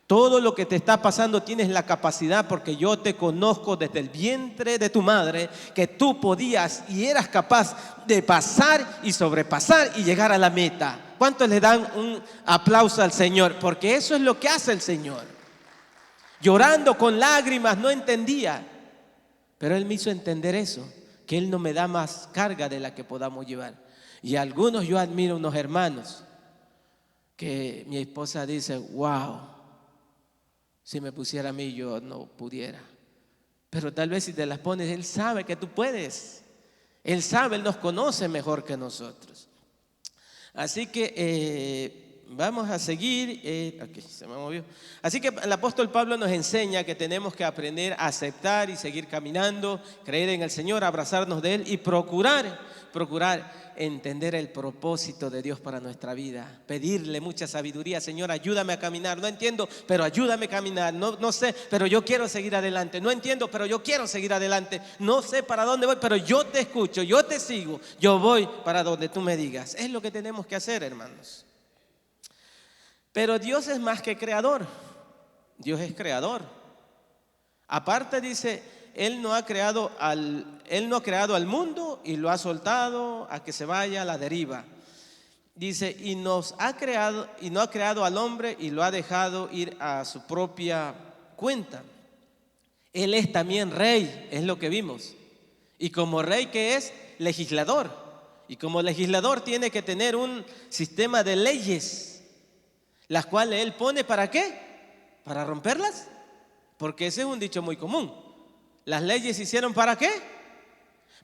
Todo lo que te está pasando tienes la capacidad, porque yo te conozco desde el vientre de tu madre, que tú podías y eras capaz de pasar y sobrepasar y llegar a la meta. ¿Cuántos le dan un aplauso al Señor? Porque eso es lo que hace el Señor. Llorando con lágrimas, no entendía, pero Él me hizo entender eso, que Él no me da más carga de la que podamos llevar. Y algunos, yo admiro unos hermanos que mi esposa dice, wow, si me pusiera a mí yo no pudiera. Pero tal vez si te las pones, Él sabe que tú puedes. Él sabe, Él nos conoce mejor que nosotros. Así que vamos a seguir. Aquí se me movió. Así que el apóstol Pablo nos enseña que tenemos que aprender a aceptar y seguir caminando, creer en el Señor, abrazarnos de Él y procurar entender el propósito de Dios para nuestra vida. Pedirle mucha sabiduría. Señor, ayúdame a caminar. No entiendo, pero ayúdame a caminar. No sé, pero yo quiero seguir adelante. No entiendo, pero yo quiero seguir adelante. No sé para dónde voy, pero yo te escucho, yo te sigo. Yo voy para donde tú me digas. Es lo que tenemos que hacer, hermanos. Pero Dios es más que creador. Dios es creador. Aparte dice, Él no ha creado al mundo y lo ha soltado a que se vaya a la deriva. Dice, y no ha creado al hombre y lo ha dejado ir a su propia cuenta. Él es también rey, es lo que vimos. Y como rey, ¿qué es? Legislador. Y como legislador tiene que tener un sistema de leyes, las cuales Él pone, ¿para qué? ¿Para romperlas? Porque ese es un dicho muy común. Las leyes se hicieron ¿para qué?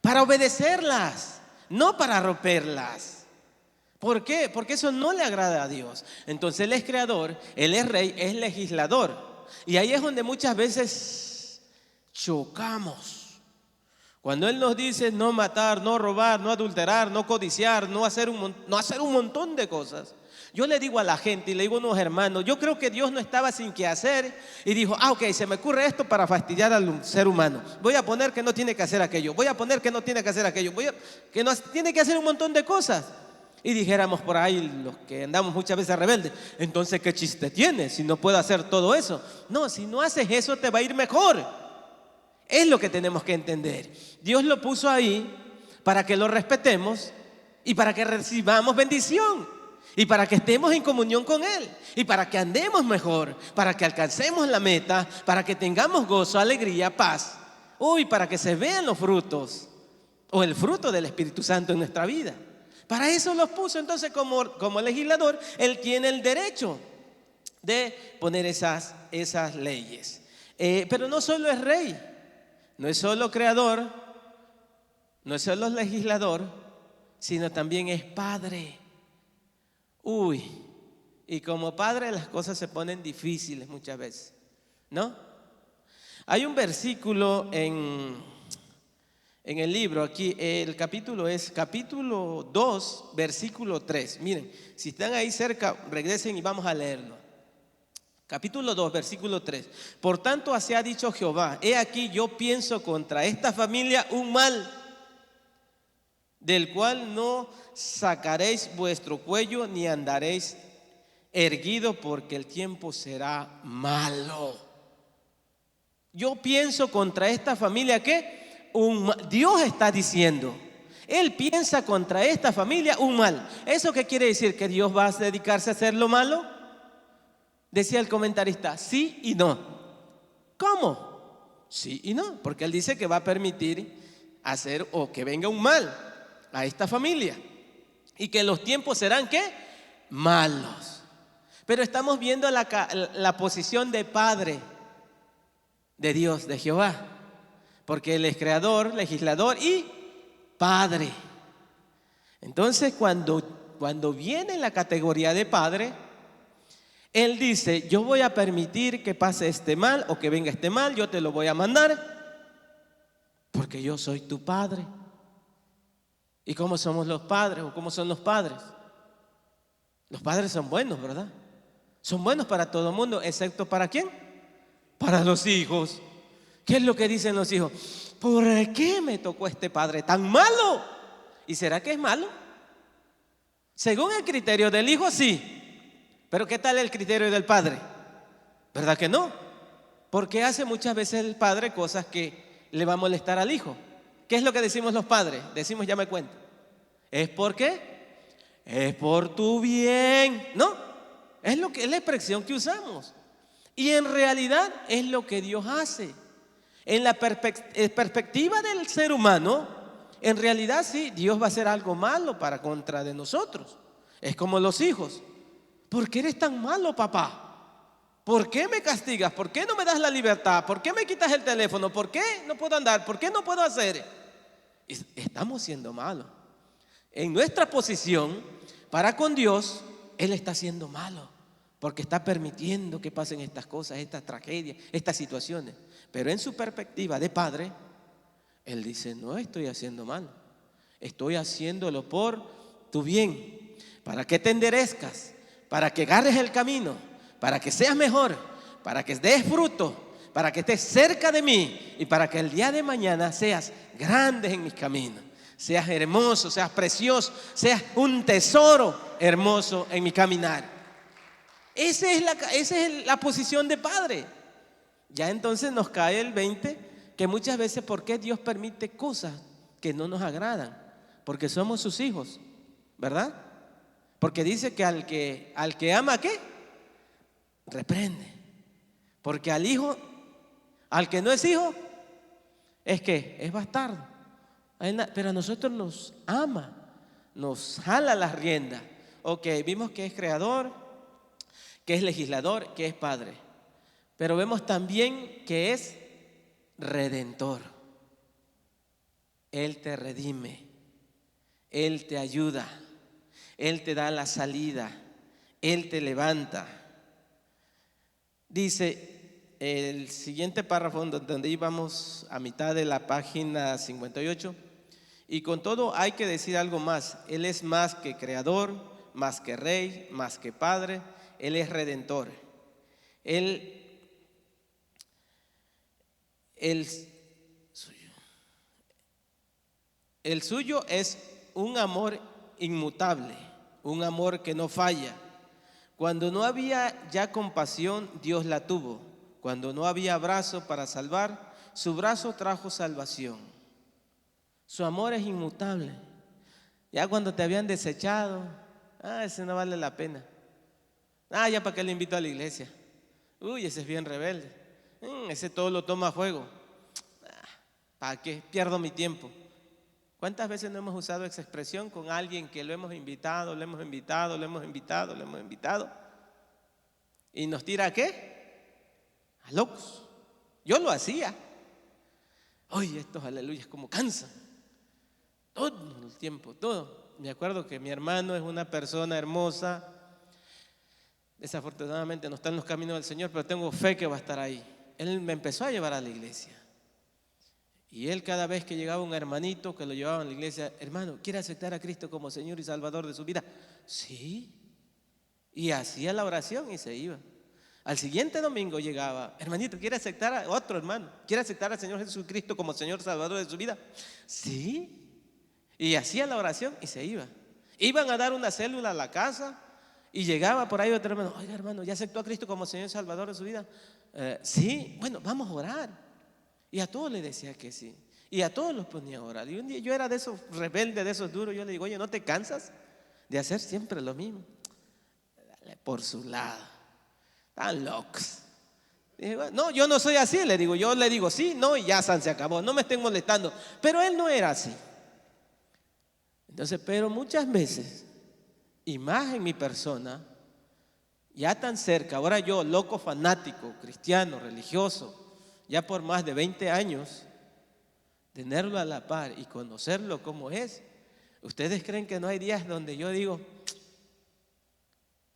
Para obedecerlas, no para romperlas. ¿Por qué? Porque eso no le agrada a Dios. Entonces Él es creador, Él es rey, es legislador. Y ahí es donde muchas veces chocamos. Cuando Él nos dice no matar, no robar, no adulterar, no codiciar, no hacer un montón de cosas. Yo le digo a la gente y le digo a unos hermanos, yo creo que Dios no estaba sin qué hacer y dijo, ok, se me ocurre esto para fastidiar al ser humano. Voy a poner que no tiene que hacer aquello, voy a poner que no tiene que hacer aquello, que no tiene que hacer un montón de cosas. Y dijéramos por ahí los que andamos muchas veces rebeldes, entonces ¿qué chiste tiene si no puedo hacer todo eso? No, si no haces eso te va a ir mejor. Es lo que tenemos que entender. Dios lo puso ahí para que lo respetemos y para que recibamos bendición y para que estemos en comunión con Él y para que andemos mejor, para que alcancemos la meta, para que tengamos gozo, alegría, paz. Para que se vean los frutos o el fruto del Espíritu Santo en nuestra vida. Para eso los puso. Entonces como legislador, Él tiene el derecho de poner esas leyes. Pero no solo es rey. No es solo creador, no es solo legislador, sino también es padre. Y como padre las cosas se ponen difíciles muchas veces, ¿no? Hay un versículo en el libro, aquí el capítulo es capítulo 2, versículo 3. Miren, si están ahí cerca, regresen y vamos a leerlo. Capítulo 2, versículo 3. Por tanto, así ha dicho Jehová: he aquí yo pienso contra esta familia un mal, del cual no sacaréis vuestro cuello ni andaréis erguido, porque el tiempo será malo. Yo pienso contra esta familia que Dios está diciendo. Él piensa contra esta familia un mal. ¿Eso qué quiere decir? ¿Que Dios va a dedicarse a hacer lo malo? Decía el comentarista, sí y no. ¿Cómo? Sí y no, porque Él dice que va a permitir hacer o que venga un mal a esta familia y que los tiempos serán ¿qué? Malos. Pero estamos viendo la posición de padre de Dios, de Jehová, porque Él es creador, legislador y padre. Entonces cuando viene la categoría de padre, Él dice, yo voy a permitir que pase este mal o que venga este mal, yo te lo voy a mandar porque yo soy tu padre. ¿Y cómo somos los padres o cómo son los padres? Los padres son buenos, ¿verdad? Son buenos para todo el mundo, excepto ¿para quién? Para los hijos. ¿Qué es lo que dicen los hijos? ¿Por qué me tocó este padre tan malo? ¿Y será que es malo? Según el criterio del hijo, sí. Pero ¿qué tal el criterio del padre? ¿Verdad que no? Porque hace muchas veces el padre cosas que le va a molestar al hijo. ¿Qué es lo que decimos los padres? Decimos, ya me cuento. ¿Es por qué? Es por tu bien. No, es la expresión que usamos. Y en realidad es lo que Dios hace. En la perspectiva del ser humano, en realidad sí, Dios va a hacer algo malo para contra de nosotros. Es como los hijos. ¿Por qué eres tan malo, papá? ¿Por qué me castigas? ¿Por qué no me das la libertad? ¿Por qué me quitas el teléfono? ¿Por qué no puedo andar? ¿Por qué no puedo hacer? Estamos siendo malos. En nuestra posición, para con Dios, Él está siendo malo, porque está permitiendo que pasen estas cosas, estas tragedias, estas situaciones. Pero en su perspectiva de padre, Él dice, no estoy haciendo mal, estoy haciéndolo por tu bien, para que te enderezcas, para que agarres el camino, para que seas mejor, para que des fruto, para que estés cerca de mí y para que el día de mañana seas grande en mis caminos, seas hermoso, seas precioso, seas un tesoro hermoso en mi caminar. Esa es la posición de padre. Ya entonces nos cae el 20 que muchas veces ¿por qué Dios permite cosas que no nos agradan? Porque somos sus hijos, ¿verdad? Porque dice que al que ama, ¿qué? Reprende. Porque al que no es hijo, ¿es qué? Es bastardo. Pero a nosotros nos ama, nos jala las riendas. Ok, vimos que es creador, que es legislador, que es padre. Pero vemos también que es redentor. Él te redime, Él te ayuda, Él te da la salida, Él te levanta. Dice el siguiente párrafo donde íbamos a mitad de la página 58, y con todo hay que decir algo más. Él es más que creador, más que rey, más que padre, Él es redentor. El suyo es un amor inmutable, un amor que no falla. Cuando no había ya compasión, Dios la tuvo. Cuando no había brazo para salvar, su brazo trajo salvación. Su amor es inmutable. Ya cuando te habían desechado, ese no vale la pena. Ya para qué le invito a la iglesia. Uy, ese es bien rebelde. Ese todo lo toma a fuego. ¿Para qué? Pierdo mi tiempo. ¿Cuántas veces no hemos usado esa expresión con alguien que lo hemos invitado, lo hemos invitado, lo hemos invitado, lo hemos invitado? ¿Y nos tira a qué? A locos. Yo lo hacía. Oye, estos aleluyas como cansan. Todo el tiempo, todo. Me acuerdo que mi hermano es una persona hermosa. Desafortunadamente no está en los caminos del Señor, pero tengo fe que va a estar ahí. Él me empezó a llevar a la iglesia. Y él cada vez que llegaba un hermanito que lo llevaba a la iglesia, hermano, ¿quiere aceptar a Cristo como Señor y Salvador de su vida? Sí. Y hacía la oración y se iba. Al siguiente domingo llegaba, hermanito, ¿quiere aceptar a otro hermano? ¿Quiere aceptar al Señor Jesucristo como Señor y Salvador de su vida? Sí. Y hacía la oración y se iba. Iban a dar una célula a la casa y llegaba por ahí otro hermano, oiga hermano, ¿ya aceptó a Cristo como Señor y Salvador de su vida? Sí, bueno, vamos a orar. Y a todos le decía que sí. Y a todos los ponía a orar. Y un día yo era de esos rebeldes, de esos duros. Yo le digo, oye, ¿no te cansas de hacer siempre lo mismo? Dale por su lado. Están locos. Dije, no, yo no soy así, le digo. Yo le digo sí, no, y ya se acabó. No me estén molestando. Pero él no era así. Entonces, pero muchas veces, y más en mi persona, ya tan cerca, ahora yo, loco fanático, cristiano, religioso, ya por más de 20 años, tenerlo a la par y conocerlo como es. ¿Ustedes creen que no hay días donde yo digo,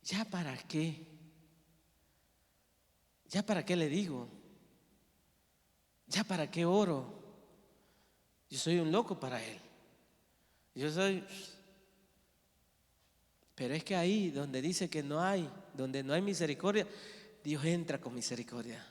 ya para qué? ¿Ya para qué le digo? ¿Ya para qué oro? Yo soy un loco para él. Pero es que ahí donde dice que no hay, donde no hay misericordia, Dios entra con misericordia.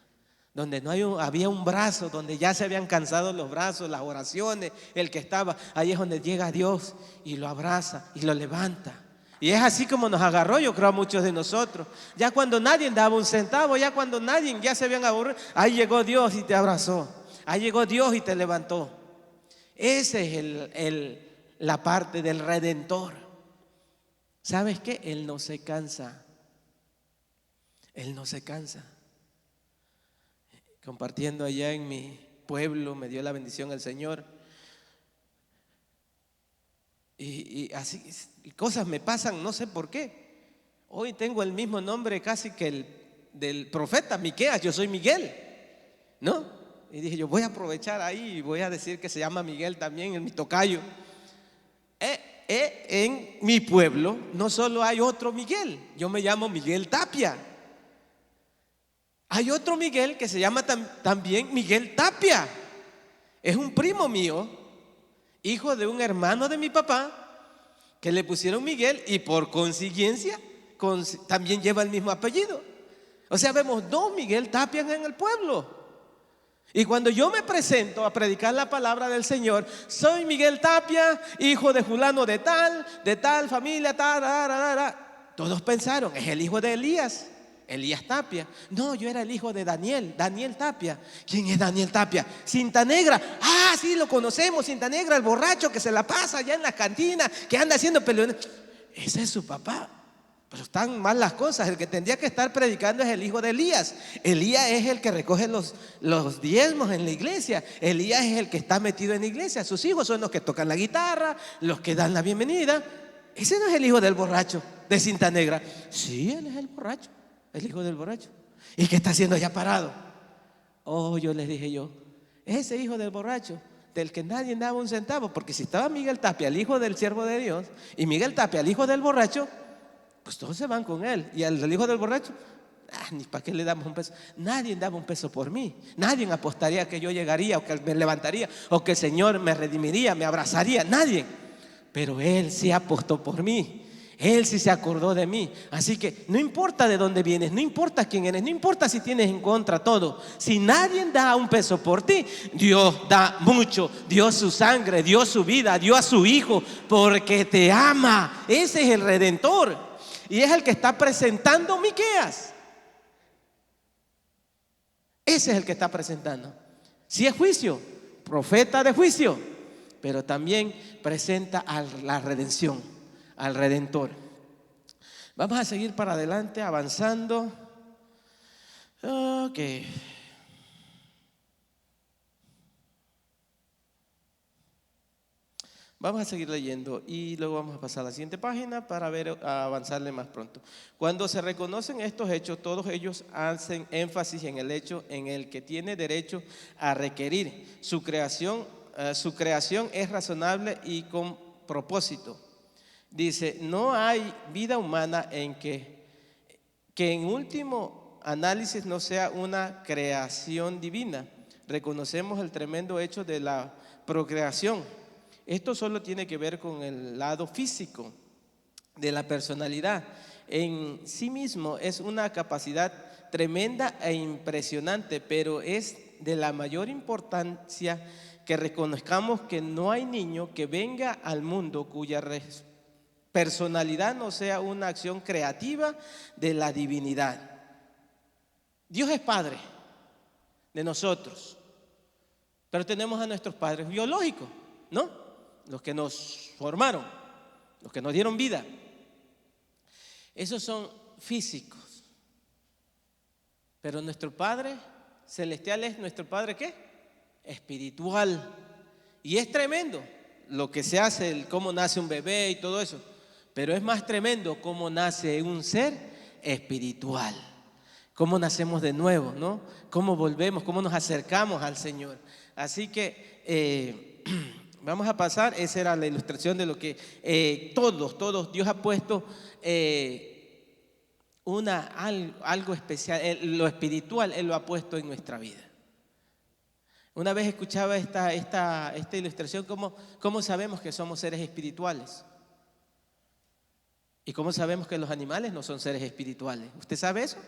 Donde había un brazo, donde ya se habían cansado los brazos, las oraciones, el que estaba, ahí es donde llega Dios y lo abraza y lo levanta. Y es así como nos agarró, yo creo, a muchos de nosotros. Ya cuando nadie daba un centavo, ya cuando nadie ya se habían aburrido, ahí llegó Dios y te abrazó. Ahí llegó Dios y te levantó. Esa es la parte del Redentor. ¿Sabes qué? Él no se cansa. Él no se cansa. Compartiendo allá en mi pueblo, me dio la bendición el Señor. Y así, cosas me pasan, no sé por qué. Hoy tengo el mismo nombre casi que el del profeta Miqueas, yo soy Miguel, ¿no? Y dije, yo voy a aprovechar ahí y voy a decir que se llama Miguel también, en mi tocayo. En mi pueblo no solo hay otro Miguel, yo me llamo Miguel Tapia. Hay otro Miguel que se llama también Miguel Tapia. Es un primo mío, hijo de un hermano de mi papá, que le pusieron Miguel y por consiguiencia también lleva el mismo apellido. O sea, vemos dos Miguel Tapia en el pueblo. Y cuando yo me presento a predicar la palabra del Señor, soy Miguel Tapia, hijo de fulano de tal familia, todos pensaron, es el hijo de Elías Tapia. No, yo era el hijo de Daniel Tapia. ¿Quién es Daniel Tapia? Cinta Negra. Sí, lo conocemos, Cinta Negra, el borracho que se la pasa allá en la cantina, que anda haciendo peleones. Ese es su papá. Pero están mal las cosas. El que tendría que estar predicando es el hijo de Elías. Elías es el que recoge los diezmos en la iglesia. Elías es el que está metido en la iglesia. Sus hijos son los que tocan la guitarra, los que dan la bienvenida. Ese no es el hijo del borracho de Cinta Negra. Sí, él es el borracho, el hijo del borracho. ¿Y qué está haciendo allá parado? Yo les dije Es ese hijo del borracho, del que nadie daba un centavo, porque si estaba Miguel Tapia, el hijo del siervo de Dios, y Miguel Tapia, el hijo del borracho, pues todos se van con él. Y al hijo del borracho, ni para qué le damos un peso. Nadie daba un peso por mí. Nadie apostaría que yo llegaría o que me levantaría o que el Señor me redimiría, me abrazaría. Nadie. Pero Él sí apostó por mí. Él sí se acordó de mí. Así que no importa de dónde vienes, no importa quién eres, no importa si tienes en contra todo. Si nadie da un peso por ti, Dios da mucho. Dio su sangre, dio su vida, dio a su Hijo porque te ama. Ese es el Redentor y es el que está presentando Miqueas. Ese es el que está presentando. Si es juicio, profeta de juicio, pero también presenta a la redención, al Redentor. Vamos a seguir para adelante, avanzando. Ok. Vamos a seguir leyendo y luego vamos a pasar a la siguiente página para a avanzarle más pronto. Cuando se reconocen estos hechos, todos ellos hacen énfasis en el hecho en el que tiene derecho a requerir. Su creación es razonable y con propósito. Dice, no hay vida humana en que en último análisis no sea una creación divina. Reconocemos el tremendo hecho de la procreación. Esto solo tiene que ver con el lado físico de la personalidad. En sí mismo es una capacidad tremenda e impresionante, pero es de la mayor importancia que reconozcamos que no hay niño que venga al mundo cuya personalidad no sea una acción creativa de la divinidad. Dios es Padre de nosotros, pero tenemos a nuestros padres biológicos, ¿no? Los que nos formaron, los que nos dieron vida. Esos son físicos. Pero nuestro Padre celestial es nuestro Padre, ¿qué? Espiritual. Y es tremendo lo que se hace, cómo nace un bebé y todo eso. Pero es más tremendo cómo nace un ser espiritual. Cómo nacemos de nuevo, ¿no? Cómo volvemos, cómo nos acercamos al Señor. Así que vamos a pasar, esa era la ilustración de lo que todos, Dios ha puesto algo especial, lo espiritual Él lo ha puesto en nuestra vida. Una vez escuchaba esta ilustración, ¿cómo sabemos que somos seres espirituales? ¿Y cómo sabemos que los animales no son seres espirituales? ¿Usted sabe eso?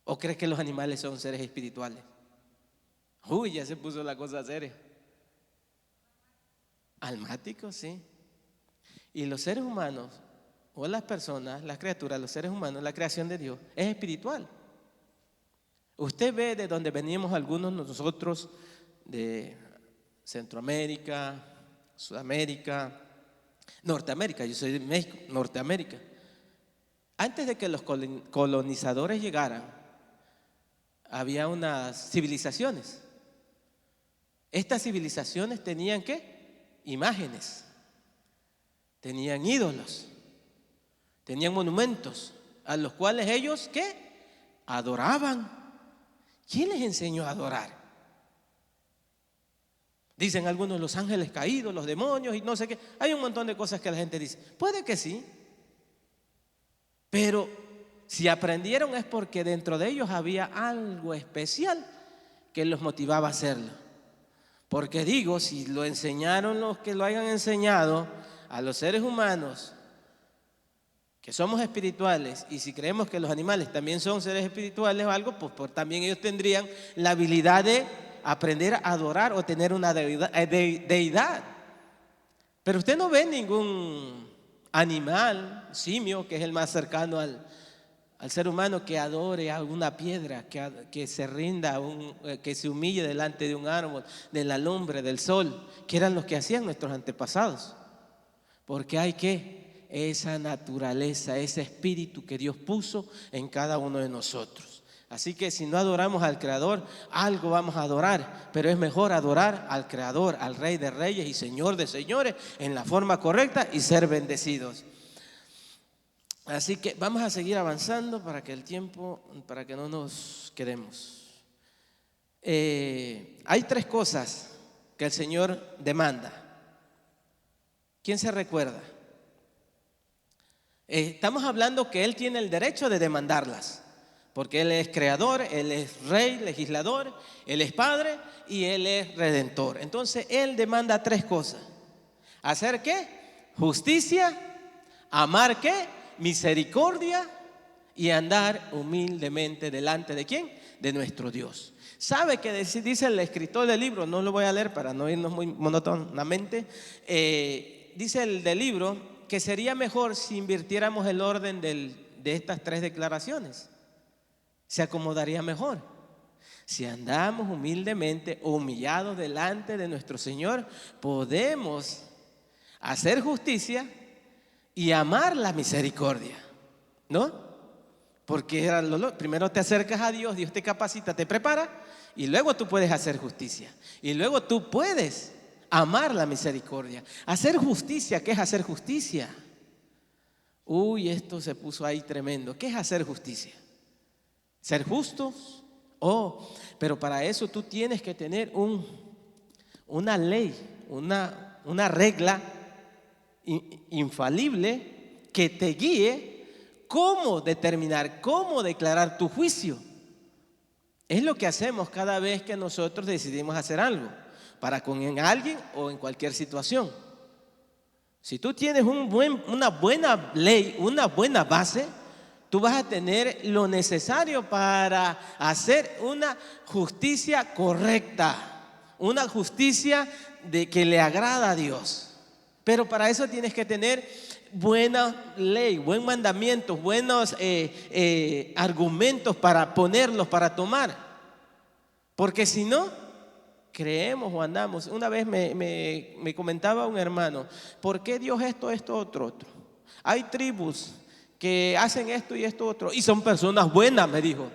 ¿O cree que los animales son seres espirituales? Uy, ya se puso la cosa seria. Almáticos, sí. Y los seres humanos, o las personas, las criaturas, los seres humanos, la creación de Dios, es espiritual. Usted ve de donde venimos algunos nosotros, de Centroamérica, Sudamérica, Norteamérica. Yo soy de México, Norteamérica. Antes de que los colonizadores llegaran, había unas civilizaciones. Estas civilizaciones tenían ¿qué? Imágenes, tenían ídolos, tenían monumentos a los cuales ellos ¿qué? Adoraban. ¿Quién les enseñó a adorar? Dicen algunos los ángeles caídos, los demonios y no sé qué. Hay un montón de cosas que la gente dice. Puede que sí, pero si aprendieron es porque dentro de ellos había algo especial que los motivaba a hacerlo. Porque digo, si lo enseñaron los que lo hayan enseñado a los seres humanos, que somos espirituales, y si creemos que los animales también son seres espirituales o algo, pues también ellos tendrían la habilidad de aprender a adorar o tener una deidad. Pero usted no ve ningún animal, simio, que es el más cercano al ser humano, que adore a una piedra, que se rinda, que se humille delante de un árbol, de la lumbre, del sol, que eran los que hacían nuestros antepasados. Porque hay esa naturaleza, ese espíritu que Dios puso en cada uno de nosotros. Así que si no adoramos al Creador, algo vamos a adorar, pero es mejor adorar al Creador, al Rey de Reyes y Señor de Señores en la forma correcta y ser bendecidos. Así que vamos a seguir avanzando para que no nos quedemos. Hay tres cosas que el Señor demanda. ¿Quién se recuerda? Estamos hablando que Él tiene el derecho de demandarlas, porque Él es creador, Él es rey, legislador, Él es padre y Él es redentor. Entonces Él demanda tres cosas. ¿Hacer qué? Justicia. ¿Amar qué? Misericordia. Y andar humildemente delante ¿de quién? De nuestro Dios. ¿Sabe que dice el escritor del libro? No lo voy a leer para no irnos muy monótonamente. Dice el del libro que sería mejor si invirtiéramos el orden de estas tres declaraciones. Se acomodaría mejor. Si andamos humildemente, humillados delante de nuestro Señor, podemos hacer justicia y amar la misericordia, ¿no? Porque primero te acercas a Dios, Dios te capacita, te prepara y luego tú puedes hacer justicia. Y luego tú puedes amar la misericordia. Hacer justicia, ¿qué es hacer justicia? Uy, esto se puso ahí tremendo. ¿Qué es hacer justicia? ¿Ser justos? Pero para eso tú tienes que tener una ley, una regla infalible que te guíe cómo determinar, cómo declarar tu juicio. Es lo que hacemos cada vez que nosotros decidimos hacer algo, para con alguien o en cualquier situación. Si tú tienes una buena ley, una buena base, tú vas a tener lo necesario para hacer una justicia correcta, una justicia que le agrada a Dios. Pero para eso tienes que tener buena ley, buen mandamiento, buenos argumentos para ponerlos, para tomar. Porque si no, creemos o andamos. Una vez me comentaba un hermano, ¿por qué Dios esto, otro? Hay tribus que hacen esto y esto otro, y son personas buenas, me dijo,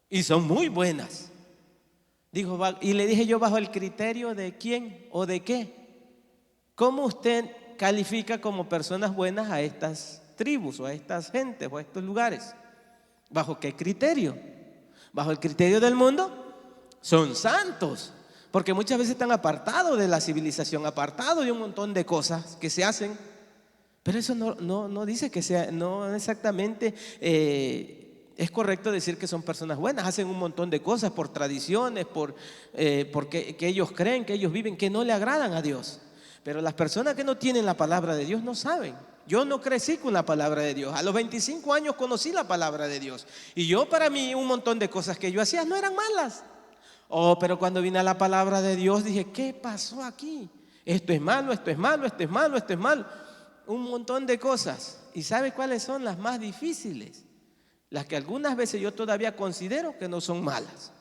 y son muy buenas. Dijo, y le dije yo, ¿bajo el criterio de quién o de qué? ¿Cómo usted califica como personas buenas a estas tribus o a estas gentes o a estos lugares? ¿Bajo qué criterio? ¿Bajo el criterio del mundo? Son santos, porque muchas veces están apartados de la civilización, apartados de un montón de cosas que se hacen. Pero eso no dice que sea, no exactamente es correcto decir que son personas buenas. Hacen un montón de cosas por tradiciones, porque que ellos creen, que ellos viven, que no le agradan a Dios. Pero las personas que no tienen la palabra de Dios no saben. Yo no crecí con la palabra de Dios. A los 25 años conocí la palabra de Dios. Y yo, para mí, un montón de cosas que yo hacía no eran malas. Pero cuando vine a la palabra de Dios dije, ¿qué pasó aquí? Esto es malo, esto es malo, esto es malo, esto es malo. Un montón de cosas. ¿Y sabe cuáles son las más difíciles? Las que algunas veces yo todavía considero que no son malas.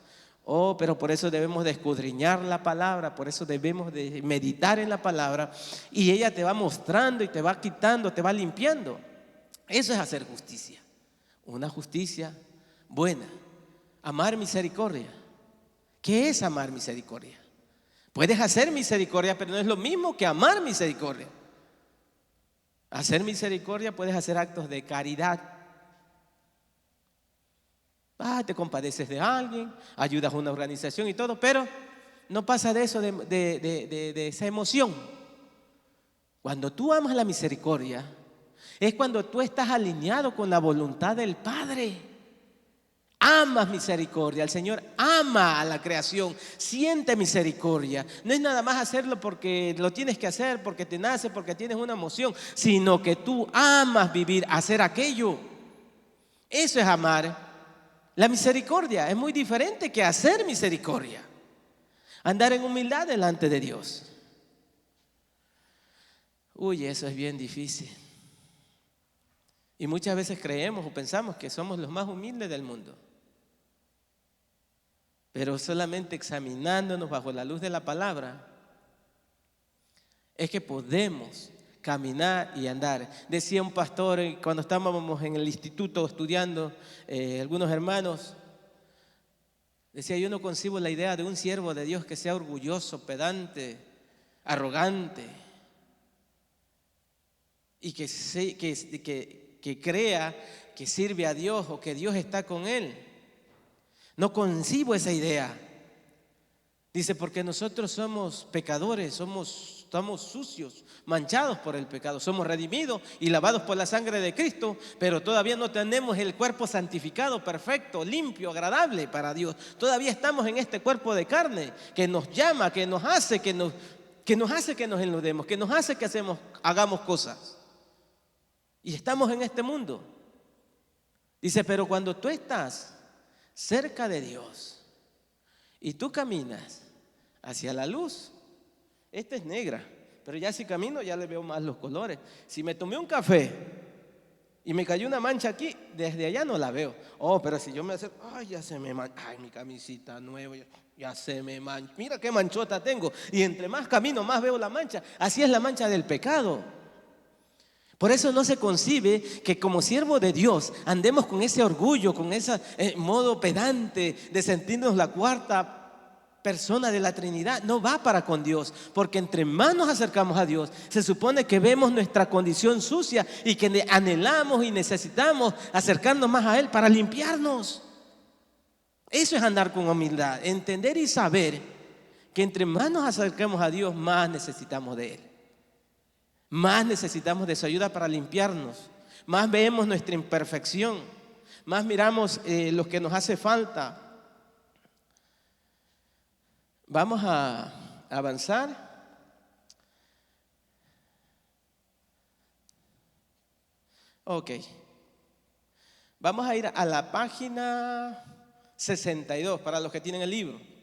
Pero por eso debemos de escudriñar la palabra, por eso debemos de meditar en la palabra, y ella te va mostrando y te va quitando, te va limpiando. Eso es hacer justicia, una justicia buena. Amar misericordia. ¿Qué es amar misericordia? Puedes hacer misericordia, pero no es lo mismo que amar misericordia. Hacer misericordia, puedes hacer actos de caridad. Te compadeces de alguien, ayudas a una organización y todo, pero no pasa de eso, de esa emoción. Cuando tú amas la misericordia, es cuando tú estás alineado con la voluntad del Padre. Amas misericordia, el Señor ama a la creación, siente misericordia. No es nada más hacerlo porque lo tienes que hacer, porque te nace, porque tienes una emoción, sino que tú amas vivir, hacer aquello. Eso es amar. La misericordia es muy diferente que hacer misericordia. Andar en humildad delante de Dios. Eso es bien difícil. Y muchas veces creemos o pensamos que somos los más humildes del mundo. Pero solamente examinándonos bajo la luz de la palabra es que podemos caminar y andar. Decía un pastor cuando estábamos en el instituto estudiando, algunos hermanos, decía, yo no concibo la idea de un siervo de Dios que sea orgulloso, pedante, arrogante y que crea que sirve a Dios o que Dios está con él. No concibo esa idea. Dice, porque nosotros somos pecadores, estamos sucios, manchados por el pecado, somos redimidos y lavados por la sangre de Cristo, pero todavía no tenemos el cuerpo santificado, perfecto, limpio, agradable para Dios. Todavía estamos en este cuerpo de carne que nos llama, que nos hace que nos enludemos, que nos hace que hagamos cosas. Y estamos en este mundo. Dice, pero cuando tú estás cerca de Dios y tú caminas hacia la luz, esta es negra, pero ya si camino ya le veo más los colores. Si me tomé un café y me cayó una mancha aquí, desde allá no la veo. Oh, pero si yo me acerco, ay, ya se me mancha, ay, mi camisita nueva, ya se me mancha, mira qué manchota tengo. Y entre más camino, más veo la mancha. Así es la mancha del pecado. Por eso no se concibe que como siervo de Dios andemos con ese orgullo, con ese modo pedante de sentirnos la cuarta persona de la Trinidad. No va para con Dios, porque entre más nos acercamos a Dios, se supone que vemos nuestra condición sucia y que anhelamos y necesitamos acercarnos más a Él para limpiarnos. Eso es andar con humildad, entender y saber que entre más nos acercamos a Dios, más necesitamos de Él. Más necesitamos de su ayuda para limpiarnos, más vemos nuestra imperfección, más miramos lo que nos hace falta. Vamos a avanzar. Ok. Vamos a ir a la página 62 para los que tienen el libro.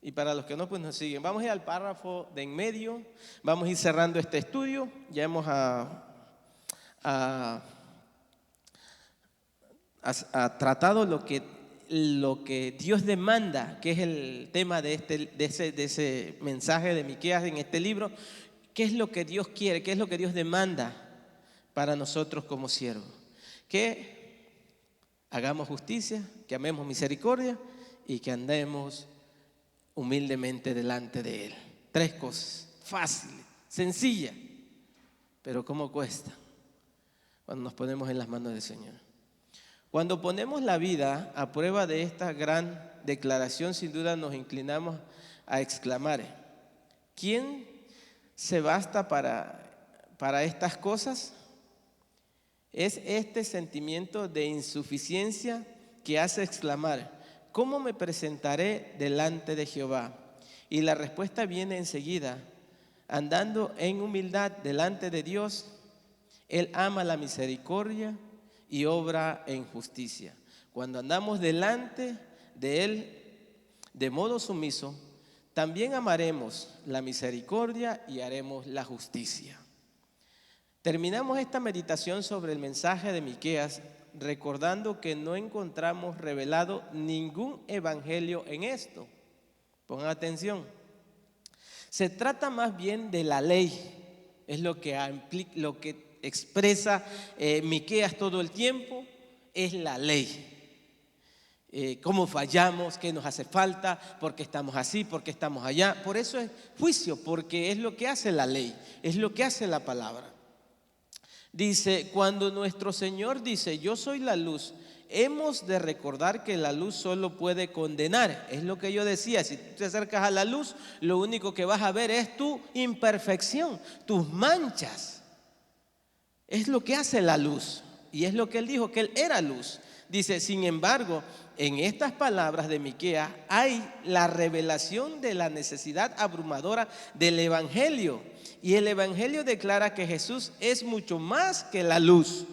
Y para los que no, pues nos siguen. Vamos a ir al párrafo de en medio. Vamos a ir cerrando este estudio. Ya hemos tratado lo que Dios demanda, que es el tema de ese mensaje de Miqueas en este libro. ¿Qué es lo que Dios quiere? ¿Qué es lo que Dios demanda para nosotros como siervos? Que hagamos justicia, que amemos misericordia y que andemos humildemente delante de Él. 3 cosas fáciles, sencillas, pero cómo cuesta cuando nos ponemos en las manos del Señor. Cuando ponemos la vida a prueba de esta gran declaración, sin duda nos inclinamos a exclamar: ¿quién se basta para estas cosas? Es este sentimiento de insuficiencia que hace exclamar: ¿cómo me presentaré delante de Jehová? Y la respuesta viene enseguida: andando en humildad delante de Dios. Él ama la misericordia y obra en justicia. Cuando andamos delante de Él de modo sumiso, también amaremos la misericordia y haremos la justicia. Terminamos esta meditación sobre el mensaje de Miqueas recordando que no encontramos revelado ningún evangelio en esto. Pongan atención. Se trata más bien de la ley, es lo que expresa Miqueas todo el tiempo, es la ley. Cómo fallamos, qué nos hace falta, por qué estamos así, por qué estamos allá. Por eso es juicio, porque es lo que hace la ley, es lo que hace la palabra. Dice, cuando nuestro Señor dice, yo soy la luz, hemos de recordar que la luz solo puede condenar. Es lo que yo decía, si tú te acercas a la luz, lo único que vas a ver es tu imperfección, tus manchas. Es lo que hace la luz, y es lo que Él dijo, que Él era luz. Dice, sin embargo, en estas palabras de Miqueas hay la revelación de la necesidad abrumadora del Evangelio. Y el Evangelio declara que Jesús es mucho más que la luz.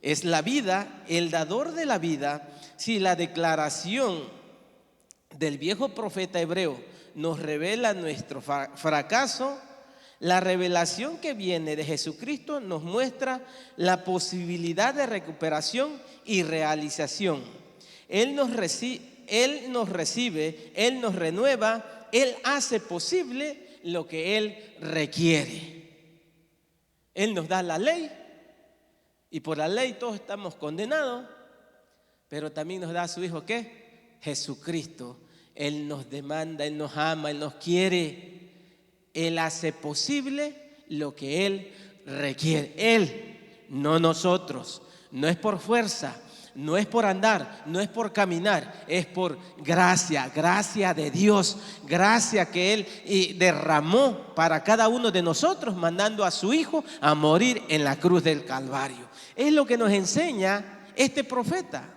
Es la vida, el dador de la vida. Si la declaración del viejo profeta hebreo nos revela nuestro fracaso, la revelación que viene de Jesucristo nos muestra la posibilidad de recuperación y realización. Él nos recibe, Él nos renueva, Él hace posible lo que Él requiere. Él nos da la ley y por la ley todos estamos condenados, pero también nos da a su Hijo, ¿qué? Jesucristo. Él nos demanda, Él nos ama, Él nos quiere. Él hace posible lo que Él requiere. Él, no nosotros. No es por fuerza, No es por andar, no es por caminar, es por gracia, gracia de Dios, gracia que Él derramó para cada uno de nosotros, mandando a su Hijo a morir en la cruz del Calvario. Es lo que nos enseña este profeta.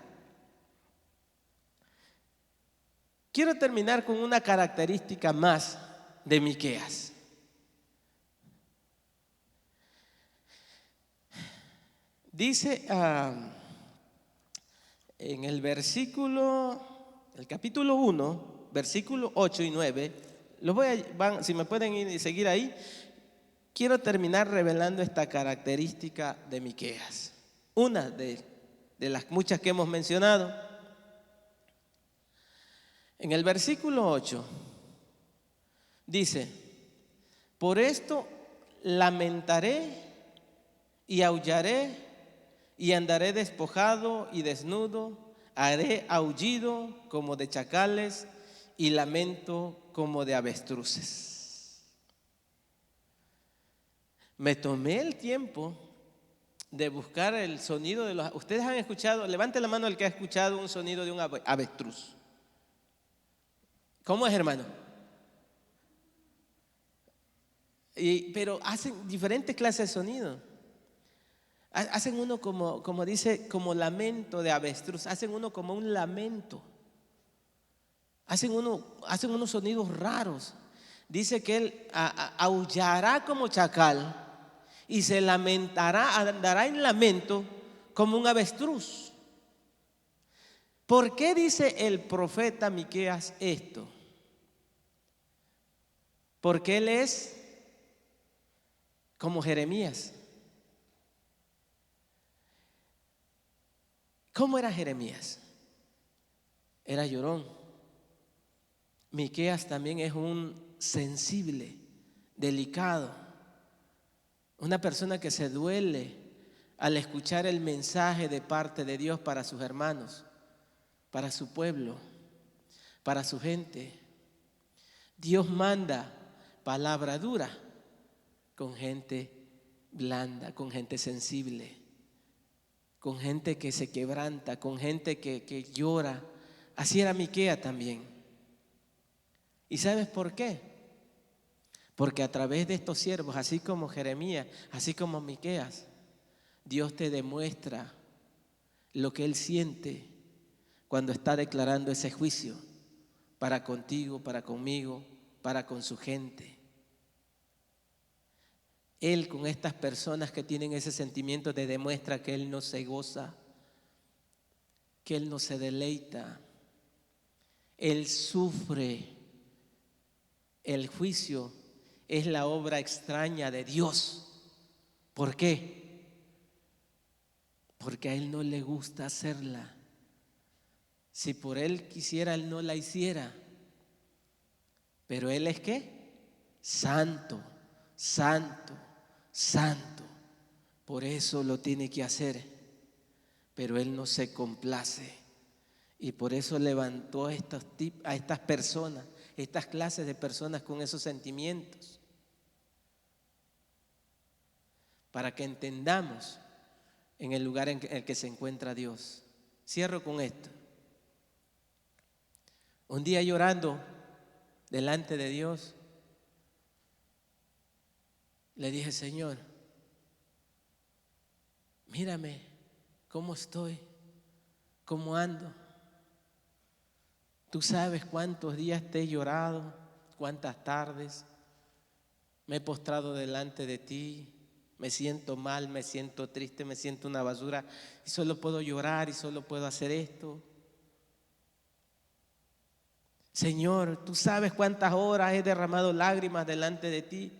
Quiero terminar con una característica más de Miqueas. Dice en el capítulo 1, versículo 8 y 9, si me pueden ir y seguir ahí, quiero terminar revelando esta característica de Miqueas. Una de las muchas que hemos mencionado. En el versículo 8 dice: por esto lamentaré y aullaré y andaré despojado y desnudo, haré aullido como de chacales y lamento como de avestruces. Me tomé el tiempo de buscar el sonido de los... ¿Ustedes han escuchado? Levante la mano el que ha escuchado un sonido de un avestruz. ¿Cómo es, hermano? Pero hacen diferentes clases de sonido. Hacen uno como dice, como lamento de avestruz. Hacen uno como un lamento. Hacen unos sonidos raros. Dice que él aullará como chacal y se lamentará, andará en lamento como un avestruz. ¿Por qué dice el profeta Miqueas esto? Porque él es como Jeremías. ¿Cómo era Jeremías? Era llorón. Miqueas también es un sensible, delicado, una persona que se duele al escuchar el mensaje de parte de Dios para sus hermanos, para su pueblo, para su gente. Dios manda palabra dura con gente blanda, con gente sensible, con gente que se quebranta, con gente que llora. Así era Miqueas también. ¿Y sabes por qué? Porque a través de estos siervos, así como Jeremías, así como Miqueas, Dios te demuestra lo que Él siente cuando está declarando ese juicio para contigo, para conmigo, para con su gente. Él con estas personas que tienen ese sentimiento te demuestra que Él no se goza, que Él no se deleita. Él sufre. El juicio es la obra extraña de Dios. ¿Por qué? Porque a Él no le gusta hacerla. Si por Él quisiera, Él no la hiciera. Pero Él es ¿qué? Santo, santo, santo. Por eso lo tiene que hacer. Pero Él no se complace. Y por eso levantó a estas personas, estas clases de personas con esos sentimientos. Para que entendamos en el lugar en el que se encuentra Dios. Cierro con esto. Un día llorando delante de Dios, le dije: Señor, mírame cómo estoy, cómo ando. Tú sabes cuántos días te he llorado, cuántas tardes me he postrado delante de ti. Me siento mal, me siento triste, me siento una basura y solo puedo llorar y solo puedo hacer esto. Señor, tú sabes cuántas horas he derramado lágrimas delante de ti.